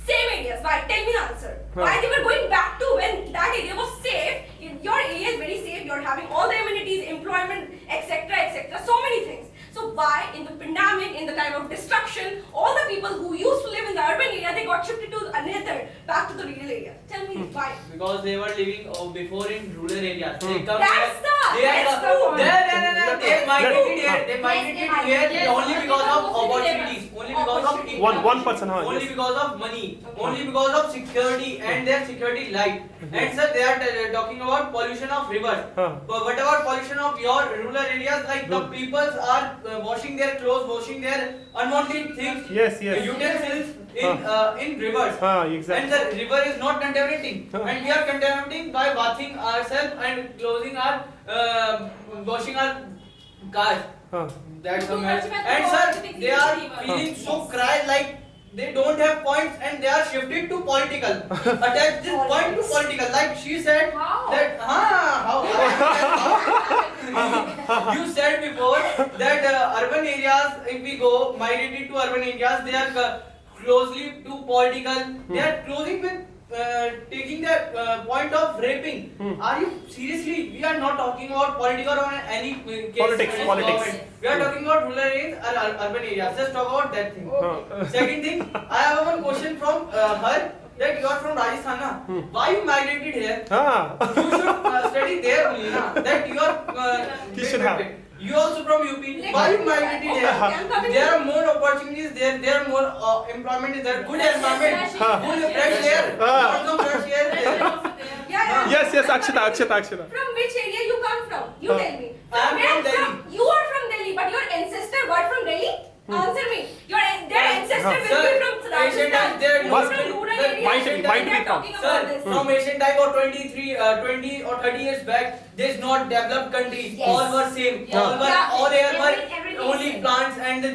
same areas? Why? Tell me the answer. Why they were going back to when that area was safe? Your area is very safe. You're having all the amenities, employment, etc. So many things. So why in the pandemic, in the time of destruction, all the people who used to live in the urban area, they got shifted to another, back to the rural area? Tell me why. Because they were living before in rural areas. They come That's here. true. They migrated here. They Yes, migrated they migrated. here only because of opportunities. Only because of income. One person. Only Yes. because of money, only because of security and their security light. And sir, they are talking about pollution of rivers. But what about pollution of your rural areas? Like the peoples are washing their clothes, washing their unwanted things, Yes. utensils in rivers. Exactly. And the river is not contaminating, and we are contaminating by bathing ourselves and closing our washing our cars. That's the mess. And sir, they are feeling so cry like they don't have points and they are shifted to political. Attach this point to political. Like she said How? that you said before that urban areas, if we go migrated to urban areas, they are closely to political. They are closing with taking the point of raping. Are you seriously? We are not talking about political or any case. Politics. Government. We are talking about rural areas or urban areas. Just talk about that thing. Second thing, I have one question from her. That you are from Rajasthan, na? Why you migrated here? You should study there only, na? That you are. You should have. You also from UP. Let Why me- you migrated Okay, there? I'm coming There to- are more opportunities there. There are more employment is there. Good environment. Huh. Good fresh air. Lots of fresh air there. Yeah. Yes, yes, Akshita. From which area you come from? You Huh. tell me. I am where from Delhi. You are from Delhi, but your ancestor got from Delhi? Answer me. Their ancestor will Sir, be from Asian Rajasthan. times they are You Must- from rural sir, areas. might be and they're from. talking Sir, about this. from Asian type or 20 or 30 years back, there is not developed countries. Yes. All were same. Yeah. All were Yeah. all air were Everything only is same. plants and the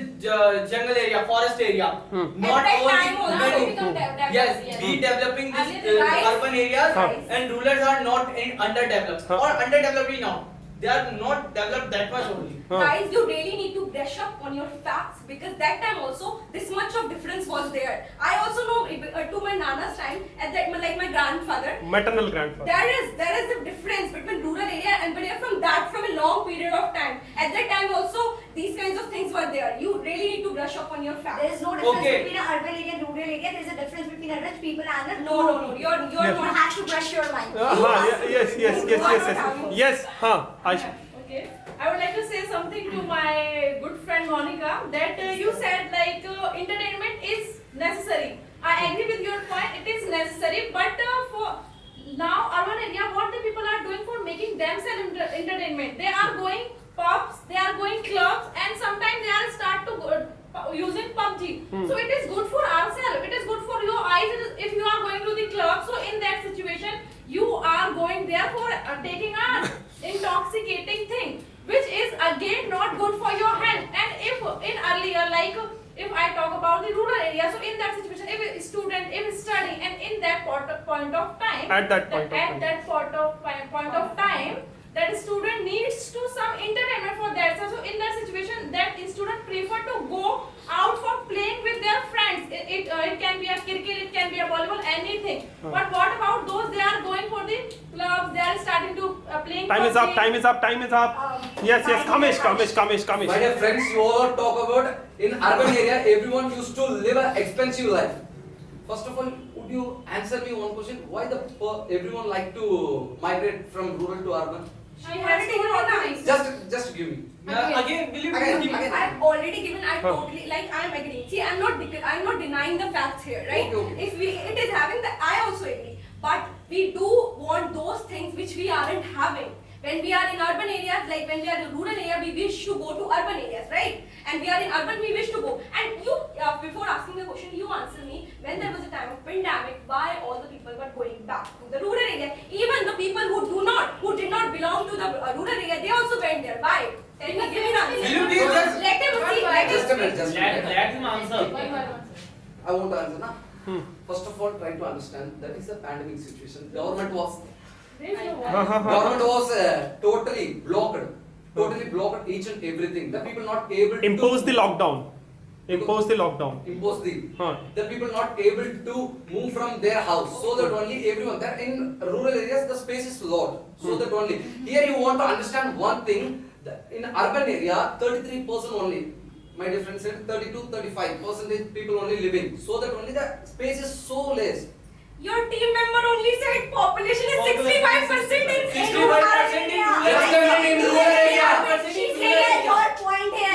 jungle area, forest area. Not At that all time also many- become developed. Yes, we developing this Right. urban areas Huh. and rurals are not underdeveloped Huh. or underdeveloped now. They are not developed that much only. Huh. Guys, you really need to brush up on your facts because that time also this much of difference was there. I also know to my nana's time, at that like my grandfather, Maternal grandfather. there is a difference between rural area and when you're from a long period of time. At that time also these kinds of things were there. You really need to brush up on your facts. There is no difference Okay. between an urban area and rural area. There is a difference between a rich people and a No, you're You Yes. have to brush your mind. Yes. Huh. Aisha. Okay. I would like to say something to my good friend Monica that you said like entertainment is necessary. I agree with your point. It is necessary, but for now urban area, what the people are doing for making themselves entertainment? They are going pubs, they are going clubs, and sometimes they are start to go, using PUBG. So it is good for ourselves. It is good for your eyes. If you are going to the club, so in that situation, you are going there for taking a intoxicating thing, which is again not good for your health. And if in earlier, like if I talk about the rural area, so in that situation, if a student is studying and in that point of time, At that point of time. that point of time, that student needs to some entertainment for that. So in that situation, that student prefer to go out for playing with their friends. It can be a cricket, it can be a volleyball, anything. But what about those? They are going for the clubs. They are starting to playing. Time is up. PUBG. Time is up. Yes. Kamesh. My dear friends, you all talk about in urban area, everyone used to live an expensive life. First of all, would you answer me one question? Why everyone like to migrate from rural to urban? I haven't taken all the answers. Just give me. Again, will you Again. please give- I've already given. I totally like. I'm agreeing. See, I'm not denying the facts here, right? Okay. If it is having the, I also agree. But we do want those things which we aren't having. When we are in urban areas, like when we are in rural area, we wish to go to urban areas, right? And we are in urban, we wish to go. And you, before asking the question, you answer me. When there was a time of pandemic, why all the people were going back to the rural area? Even the people who did not belong to the rural area, they also went there. Why? Tell me, give me an answer. Will you please just- Let him see. Let him Just a minute, speak. just a minute. Let him answer. I want to answer now. First of all, try to understand that is a pandemic situation. Government was totally blocked each and everything. The people not able to Impose the lockdown. impose the people not able to move from their house, so that only everyone that in rural areas the space is lot, so that only here you want to understand one thing, that in urban area 33% only, my dear friend said 32-35% people only living, so that only the space is so less. Your team member only said population is 65% in 65% rural in area. rural Just a minute, in rural area. She said your point here.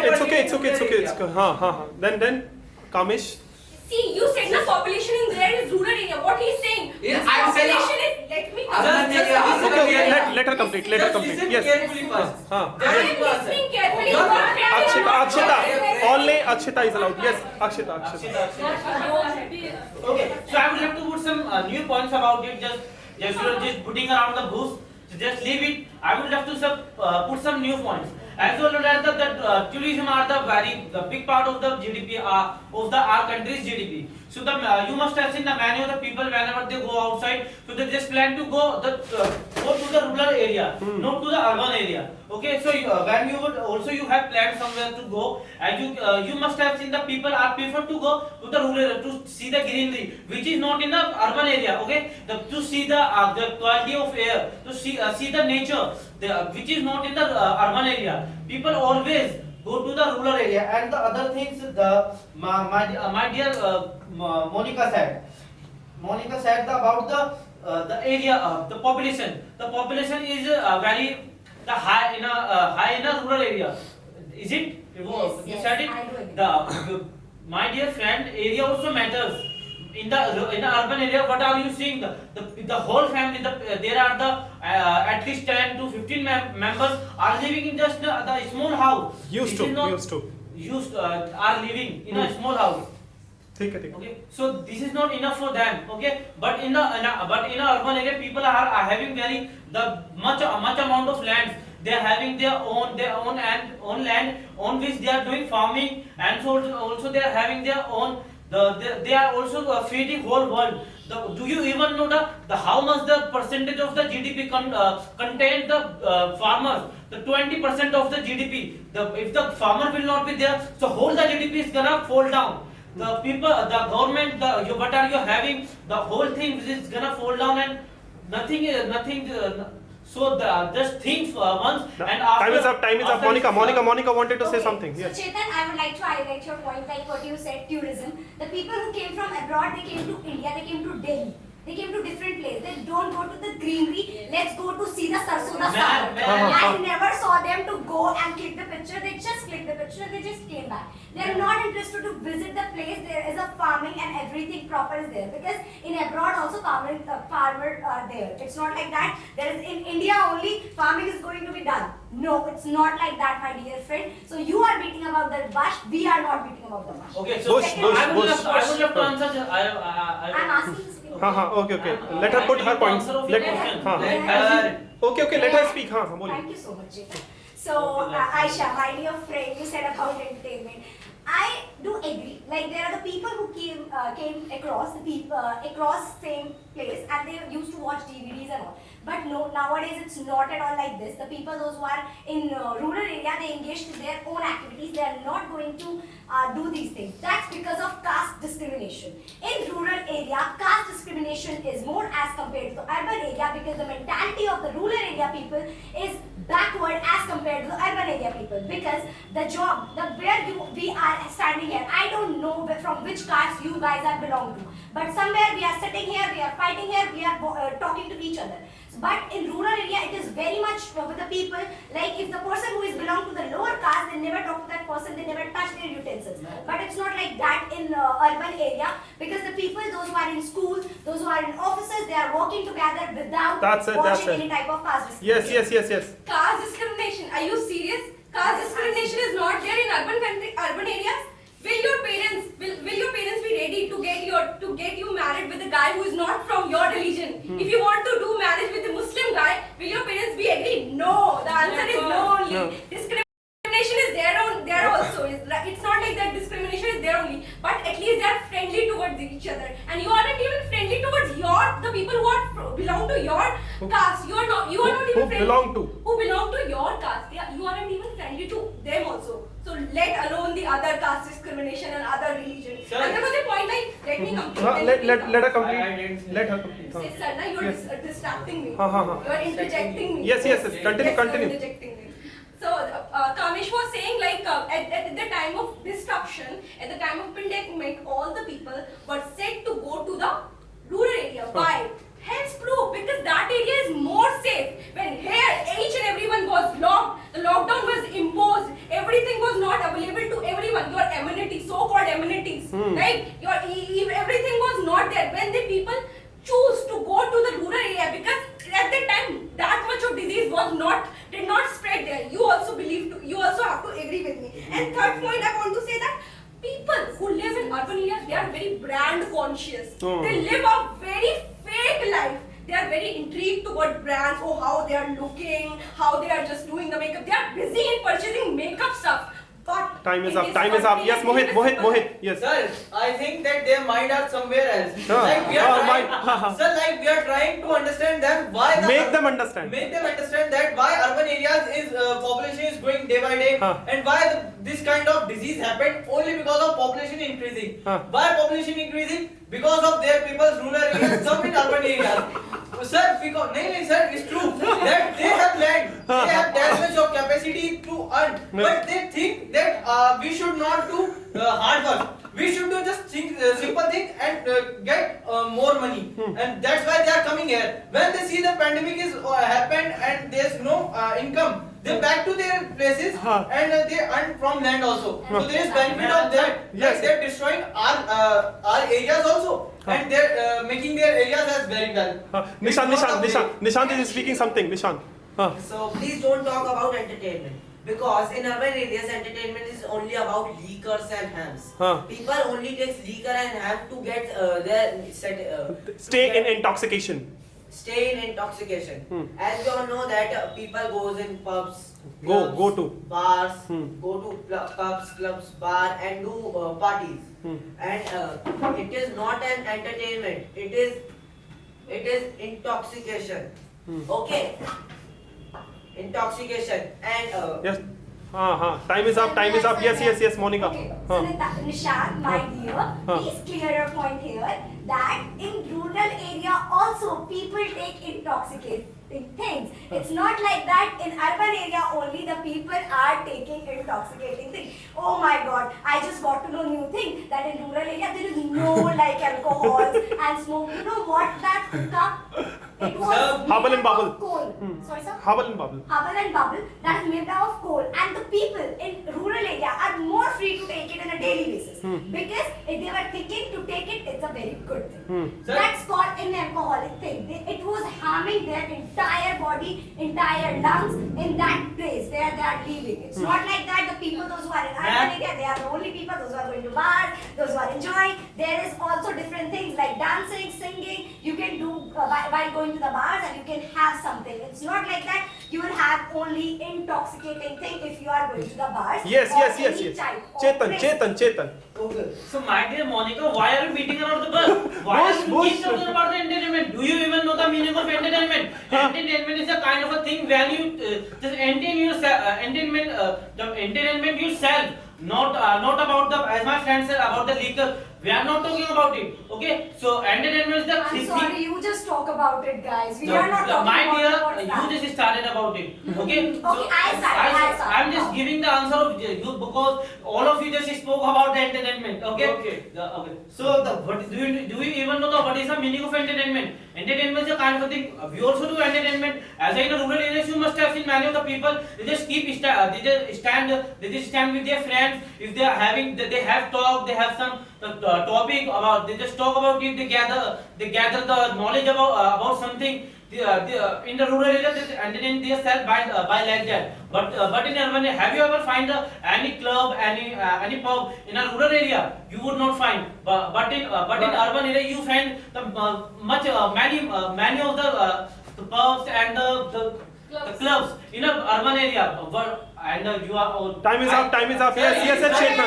It's okay. Then Kamesh. See, you said the population in there is rural area. What he's saying? Yeah, this I'm saying- population is. Let me. Urban Just area. listen Okay, carefully. let her complete. Just listen Yes. carefully first. Huh. I am listening carefully. You are very Akshita. Only Akshita is allowed. Yes, Akshita. Okay, so I would like to put some new points about it. Just you are just putting around the bush. So just leave it. I would like to put some new points. As well as the tourism are the big part of the GDP of our country's GDP. So you must have seen the many of the people whenever they go outside, so they just plan to go to the rural area, not to the urban area. Okay, so when you have planned somewhere to go, and you must have seen the people are prefer to go to the rural area to see the greenery, which is not in the urban area. Okay, to see the quality of air, to see the nature, which is not in the urban area. People always go to the rural area. And the other things my dear Monica said about the area, the population. The population is very the high in a rural area. Is it? Yes, You yes, said it. I do agree. My dear friend, area also matters. In the urban area, what are you seeing? The whole family. There are the at least 10 to 15 members are living in just the small house. Used This to, is not- used to. Used are living in a small house. ठीक है, ठीक है. Okay, so this is not enough for them. Okay, but in a urban area, people are having much amount of lands. They are having their own land on which they are doing farming, and so also they are having their own. They are also feeding whole world. Do you even know the how much the percentage of the GDP contain the farmers? The 20% of the GDP. If the farmer will not be there, so whole the GDP is gonna fall down. The people, the government, what are you having? The whole thing is gonna fall down, and nothing. So just think once, and after. Time is up. Time is up. after Monica wanted to say Okay. something. So Yes. Chetan, I would like to highlight your point, like what you said, tourism. The people who came from abroad, they came to India, they came to Delhi. They came to different places. They don't go to the greenery. Let's go to see the Sarsoda Man, Sagar. man. I never saw them to go and click the picture. They just clicked the picture. They just came back. They are not interested to visit the place. There is a farming and everything proper is there, because in abroad also farmers are there. It's not like that. There is in India only farming is going to be done. No, it's not like that, my dear friend. So you are beating about the bush. We are not beating about the bush. Okay, so Bush, I would bush, love to bush. answer. I'm asking you. Okay. Let her put her points. Let let her speak. बोलिए. Thank you so much, Chetan. So, Aisha, my dear friend, you said about entertainment. I do agree. Like there are the people who came across the people across same place, and they used to watch DVDs and all. But no, nowadays it's not at all like this. The people, those who are in rural area, they engage in their own activities. They are not going to do these things. That's because of caste discrimination. In rural area, caste discrimination is more as compared to the urban area, because the mentality of the rural area people is backward as compared to the urban area people. Because the job, we are standing here, I don't know from which caste you guys are belong to, but somewhere we are sitting here, we are fighting here, we are talking to each other. But in rural area, it is very much with the people. Like if the person who is belong to the lower caste, they never talk to that person, they never touch their utensils. But it's not like that in urban area, because the people, those who are in schools, those who are in offices, they are working together without watching any type of caste discrimination. Yes. Caste discrimination. Are you serious? Caste discrimination is not there in urban areas. Will your parents be ready to get you married with a guy who is not from your religion? If you want to do marriage with a Muslim guy, will your parents be agree? No. The answer is no only. No. Discrimination is there also. It's not like that discrimination is there only, but at least they are friendly towards each other. And you aren't even friendly towards the people who belong to your caste. You are not even Who friendly. belong to? Who belong to your caste. You aren't even friendly to them also. So let alone the other caste discrimination and other religion. Sir. And there was a point like, let me complete. Let her I complete. didn't Let her complete. Say, Sarna, you're Yes. distracting me. हाँ. You are interjecting me. Yes. Continue. You're interjecting me. So Kamesh was saying like at the time of disruption, at the time of pandemic, all the people were said to go to the rural area. Why? Hence proof, because that area is more safe. When here each and everyone was locked, the lockdown was imposed, everything was not available to everyone. Your amenities, so-called amenities, right? Everything was not there. When the people choose to go to the rural area, because at that time that much of disease did not spread there. You also have to agree with me. And third point, I want to say that people who live in urban areas, they are very brand conscious. They live a very fake life. They are very intrigued toward brands, how they are looking, how they are just doing the makeup. They are busy in purchasing makeup stuff. But Time is in up. this Time is up. Yes, country, Mohit. Yes. Sir, I think that their mind are somewhere else. Ah. Like we Ah, are trying, mind. sir, like we are trying to understand them why Make them understand. Make them understand that why urban areas is population is growing day by day, Huh. and why this kind of disease happened only because of population increasing. Huh. Why population increasing? Because of their people's rural areas, some in urban areas. Sir, because no, sir, it's true that they have land, they have that much of capacity to earn, but they think that we should not do hard work. we should do just think simple thing and get more money. And that's why they are coming here. When they see the pandemic is happened and there's no income, they back to their places and they earn from land also. So there is benefit of that. Yes. Like they're destroying our areas also, and they're making their areas as very well. Nishant is speaking something. Nishant. So please don't talk about entertainment. Because in urban areas, entertainment is only about liquors and hams. People only take liquor and ham to get Stay in intoxication. stay in intoxication. As we all know that people goes in pubs, Go clubs, to. bars, go to pubs, clubs, bar and do parties. And it is not an entertainment. It is intoxication. Okay. Intoxication and Yes. Time is up. Time is up. Yes, Monica. Okay, so Nishant, my dear, please clear your point here that in rural area also people take intoxicating things. It's not like that in urban area only the people are taking intoxicating things. Oh my God, I just got to know new thing that in rural area there is no like alcohol and smoke. You know what that hookah? It was Hubble and made out bubble. of coal. Sorry, sir. Hubble and bubble. Hubble and bubble that is made out of coal, and the people in rural area are more free to take it on a daily basis because if they were thinking to take it, it's a very good thing. That's called an alcoholic thing. It was harming their entire body, entire lungs in that place where they are living. It's not like that. The people, those who are in urban area, they are the only people. Those who are going to bars, those who are enjoying. There is also different things like dancing, singing. You can do while going to the bars, and you can have something. It's not like that. You will have only intoxicating thing if you are going to the bars. Yes. or any type of drink. Chetan. So my dear Monica, why are you beating around the bush? Why are you keep talking about the entertainment? Do you even know the meaning of entertainment? Entertainment is a kind of a thing where you just entertain yourself, not about the, as my friend said, about the liquor. We are not talking about it. Okay, so entertainment is the I'm thing. sorry, you just talk about it, guys. We No, are not talking my about dear, that. you just started about it. Okay, Okay, I started. I'm just giving the answer of you because all of you just spoke about the entertainment. Okay. Okay. So what do you even know what is the meaning of entertainment? Entertainment is a kind of a thing. We also do entertainment. As in rural areas, you must have seen many of the people. They just stand with their friends. If they are having, they have talk. They have some topic about. They just talk about it. They gather the knowledge about something. In the rural area, they entertain themselves by like that. But in urban area, have you ever find any club, any pub in a rural area? You would not find. But in urban area, you find many of the pubs and the clubs in an urban area. And you are. Time is up. Yes. Chetna.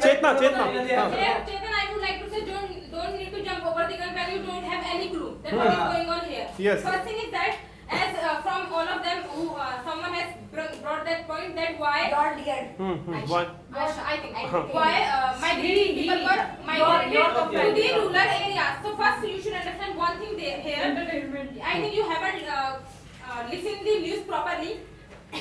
Chetan, I would like to say don't need to jump over the gun when you don't have any clue that what is going on here. Yes. First thing is that as from all of them who someone has brought that point that why Your dear. One. I think why migrating people were migrated to the rural areas. So first you should understand one thing here. I think you haven't listened the news properly.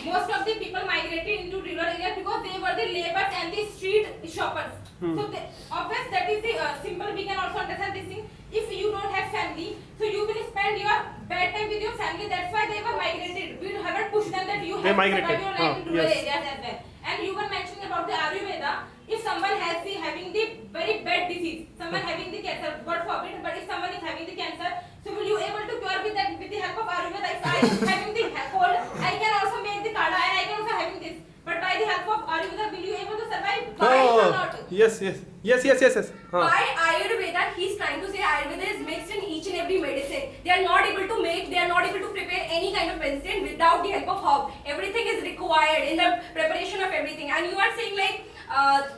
Most of the people migrated into rural areas because they were the laborers and the street shoppers. So obviously that is the simple. We can also understand this thing. If you don't have family, so you will spend your bad time with your family. That's why they were migrated. We haven't pushed them that you have to survive your life in rural areas as well. And you were mentioning about the Ayurveda. If someone has having the very bad disease, someone having the cancer, God forbid, but if someone is having the cancer, so will you able to cure with the help of Ayurveda? If I am having the cold, I can also make the kada and I can also having this. But by the help of Ayurveda, will you able to survive? Why or not? Yes. By Ayurveda, he's trying to say Ayurveda is mixed in each and every medicine. They are not able to prepare any kind of medicine without the help of herb. Everything is required in the preparation of everything. And you are saying like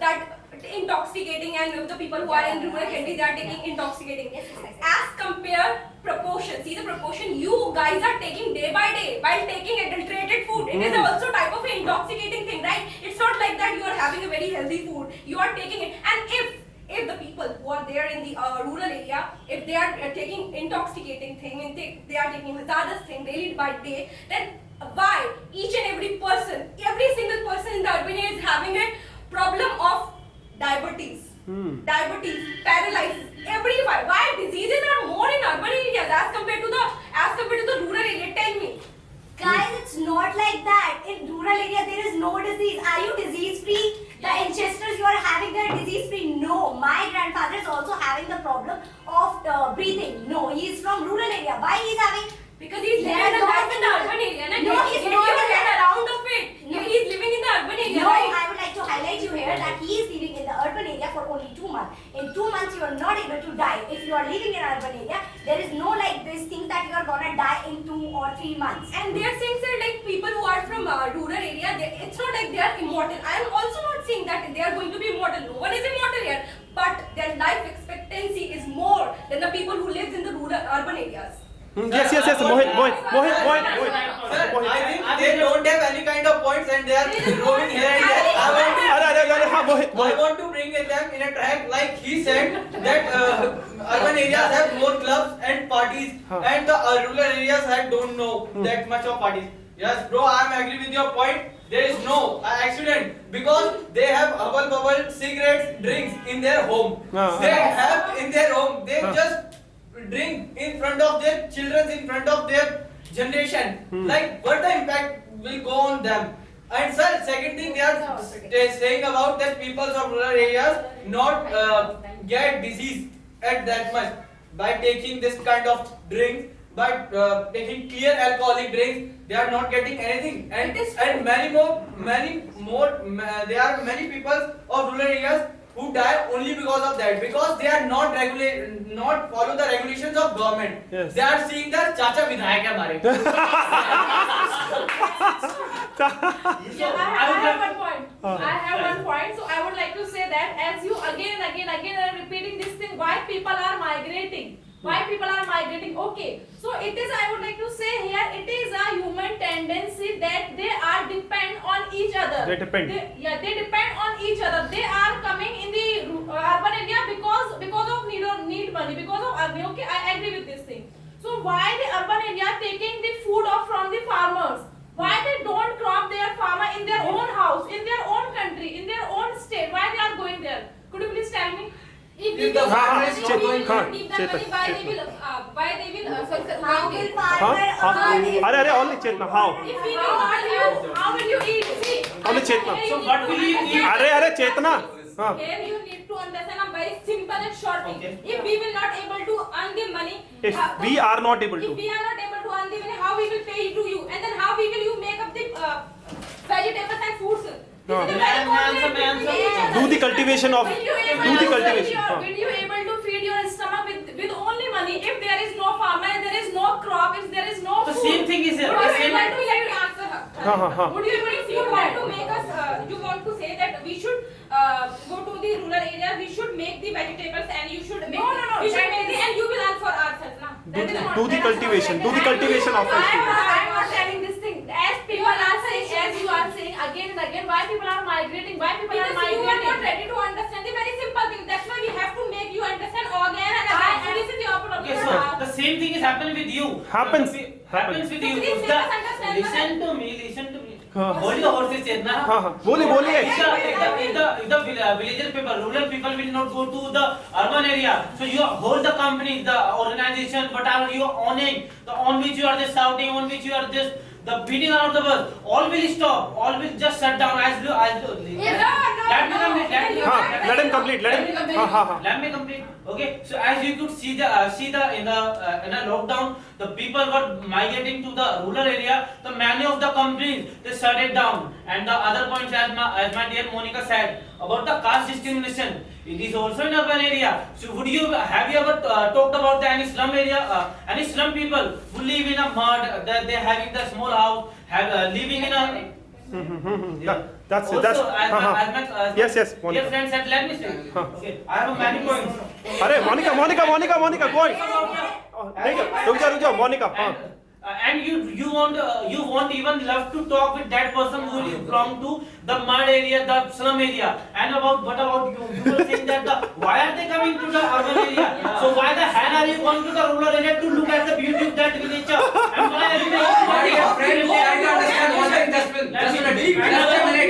that intoxicating and the people who are in rural countries, they are taking intoxicating. As compare proportion, see the proportion you guys are taking day by day while taking adulterated food. It is also type of intoxicating thing, right? It's not like that you are having a very healthy food. You are taking it, and if the people who are there in the rural area, if they are taking intoxicating thing and they are taking hazardous thing daily by day, then why each and every person, every single person in the urban area is having a problem of diabetes, Hmm. diabetes, paralysis, why diseases are more in urban areas as compared to the rural area? Tell me. Guys, it's not like that. In rural area, there is no disease. Are you disease free? The ancestors you are having, they are disease free. No, my grandfather is also having the problem of breathing. No, he is from rural area. Why he is having? Because he's living There in are the lots of urban area. Na? No, Get he's your not. head around of it. No. He's living in the urban area, No, right? I would like to highlight you here that he is living in the urban area for only 2 months. In 2 months, you are not able to die. If you are living in urban area, there is no like this thing that you are gonna die in 2 or 3 months. And they are saying, sir, like people who are from rural area, it's not like they are immortal. I am also not saying that they are going to be immortal. No one is immortal here. But their life expectancy is more than the people who live in the urban areas. Yes, Mohit. Sir, I think they don't have any kind of points and they are roaming here and there. I want to bring them in a track like he said that urban areas have more clubs and parties and the rural areas don't know that much of parties. Yes, bro, I am agree with your point. There is no accident because they have bubble cigarettes, drinks in their home. They have in their home. They just drink in front of their children, in front of their generation. Like what the impact will go on them? And sir, second thing they are saying about that people of rural areas not get disease at that much by taking this kind of drink, by taking clear alcoholic drinks. They are not getting anything, and many more. There are many people of rural areas who die only because of that, because they are not follow the regulations of government. Yes. They are seeing the chacha vidhayak hai hamare. I have one point. I have one point. So I would like to say that as you again are repeating this thing, why people are migrating? Why people are migrating? Okay. So it is, I would like to say here, it is a human tendency that they are depend on each other. They depend. They depend on each other. They are coming in the urban area because of need money, because of earning. Okay, I agree with this thing. So why the urban area taking the food off from the farmers? Why they don't crop their farmer in their own house, in their own country, in their own state? Why they are going there? Could you please tell me? If we If the give farmer them is money, not we will going- not give them money. Why they will? How will If farmer earn if अरे only Chetna, how? we will not use, how will you eat? See, Only Chetna. So what will you eat? अरे Chetna. हाँ. Here you need to understand a very simple and short thing. Okay. If we will not able to earn the money, If we are not able if to. we are not able to earn the money, how we will pay to you? And then how we will you make up the vegetables and fruits? This is a very complicated thing. Do the cultivation of. Will you able Do the to cultivation. feed your- हाँ. will you able to feed your stomach with only money? If there is no farmer, there is no crop, if there is no The food, same thing is here. would The you same- able to let me answer her? हाँ. Would you able to, you want to make us, you want to say that we should go to the rural area, we should make the vegetables and you should make we should make the, and you will earn for ourselves, na? That is not- Do the that is not cultivation. like Do the that. cultivation of I it. am not telling this thing. As people are saying, as you are saying again and again, why people are migrating? Why people are Because you are migrating? not ready to understand the very simple thing. That's why we have to make you understand again and again. And this is your problem. Okay, so the same thing is happening with you. Happens. Happens with you. Please If make us understand listen to me. हाँ. Hold your horses, Chetna. हाँ. बोलिए. If the villager people, rural people will not go to the urban area, so you hold the company, the organization, whatever you are owning, on which you are just shouting, on which you are just the beating around the bus, all will stop, all will just shut down as let me complete. हाँ. Let him complete. Let him. हाँ. Let me complete. Okay, so as you could see the in a lockdown, the people were migrating to the rural area. The many of the companies they shut it down. And the other points, as my dear Monica said about the caste discrimination, it is also in urban area. So have you ever talked about any slum area, any slum people who live in a mud, that they having the small house, living in a That's it. also, That's. as my Yes. dear Monica. friend said, let me say. Okay, I have many points. अरे Monica. Go on. रुक जाओ. Monica. हाँ. And you want even love to talk with that person who belong to the mud area, the slum area. And what about you? You were saying that why are they coming to the urban area? So why the hell are you going to the rural area to look at the beauty of that nature? And why are you My dear friend, I understand one thing. Just a minute.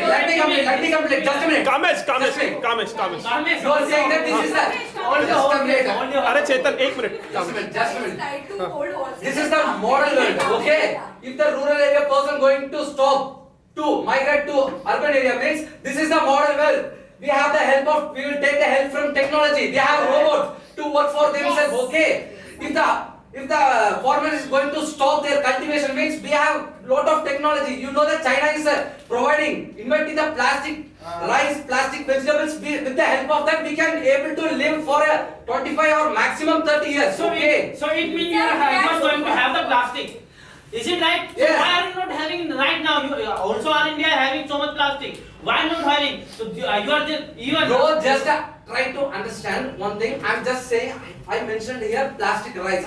Let me complete. Just a minute. Kamesh, Just a minute. Kamesh. You are saying that this is the Only just a home minute. base, only अरे home. चेतन एक minute. Just a minute. Just a minute. Try to hold on. This is the model world, okay? If the rural area person going to stop to migrate to urban area means this is the model world. We have the help of, we will take the help from technology. We have robots to work for themselves, okay? If the farmer is going to stop their cultivation means we have lot of technology. You know that China is providing, inventing the plastic rice, plastic vegetables. With the help of that, we can able to live for a 25 or maximum 30 years. So Okay. it means you are going to have the plastic. Is it right? So Yes. why are you not having right now? You also are India having so much plastic. Why not having? So you are Bro, just try to understand one thing. I'm just saying, I mentioned here plastic rice.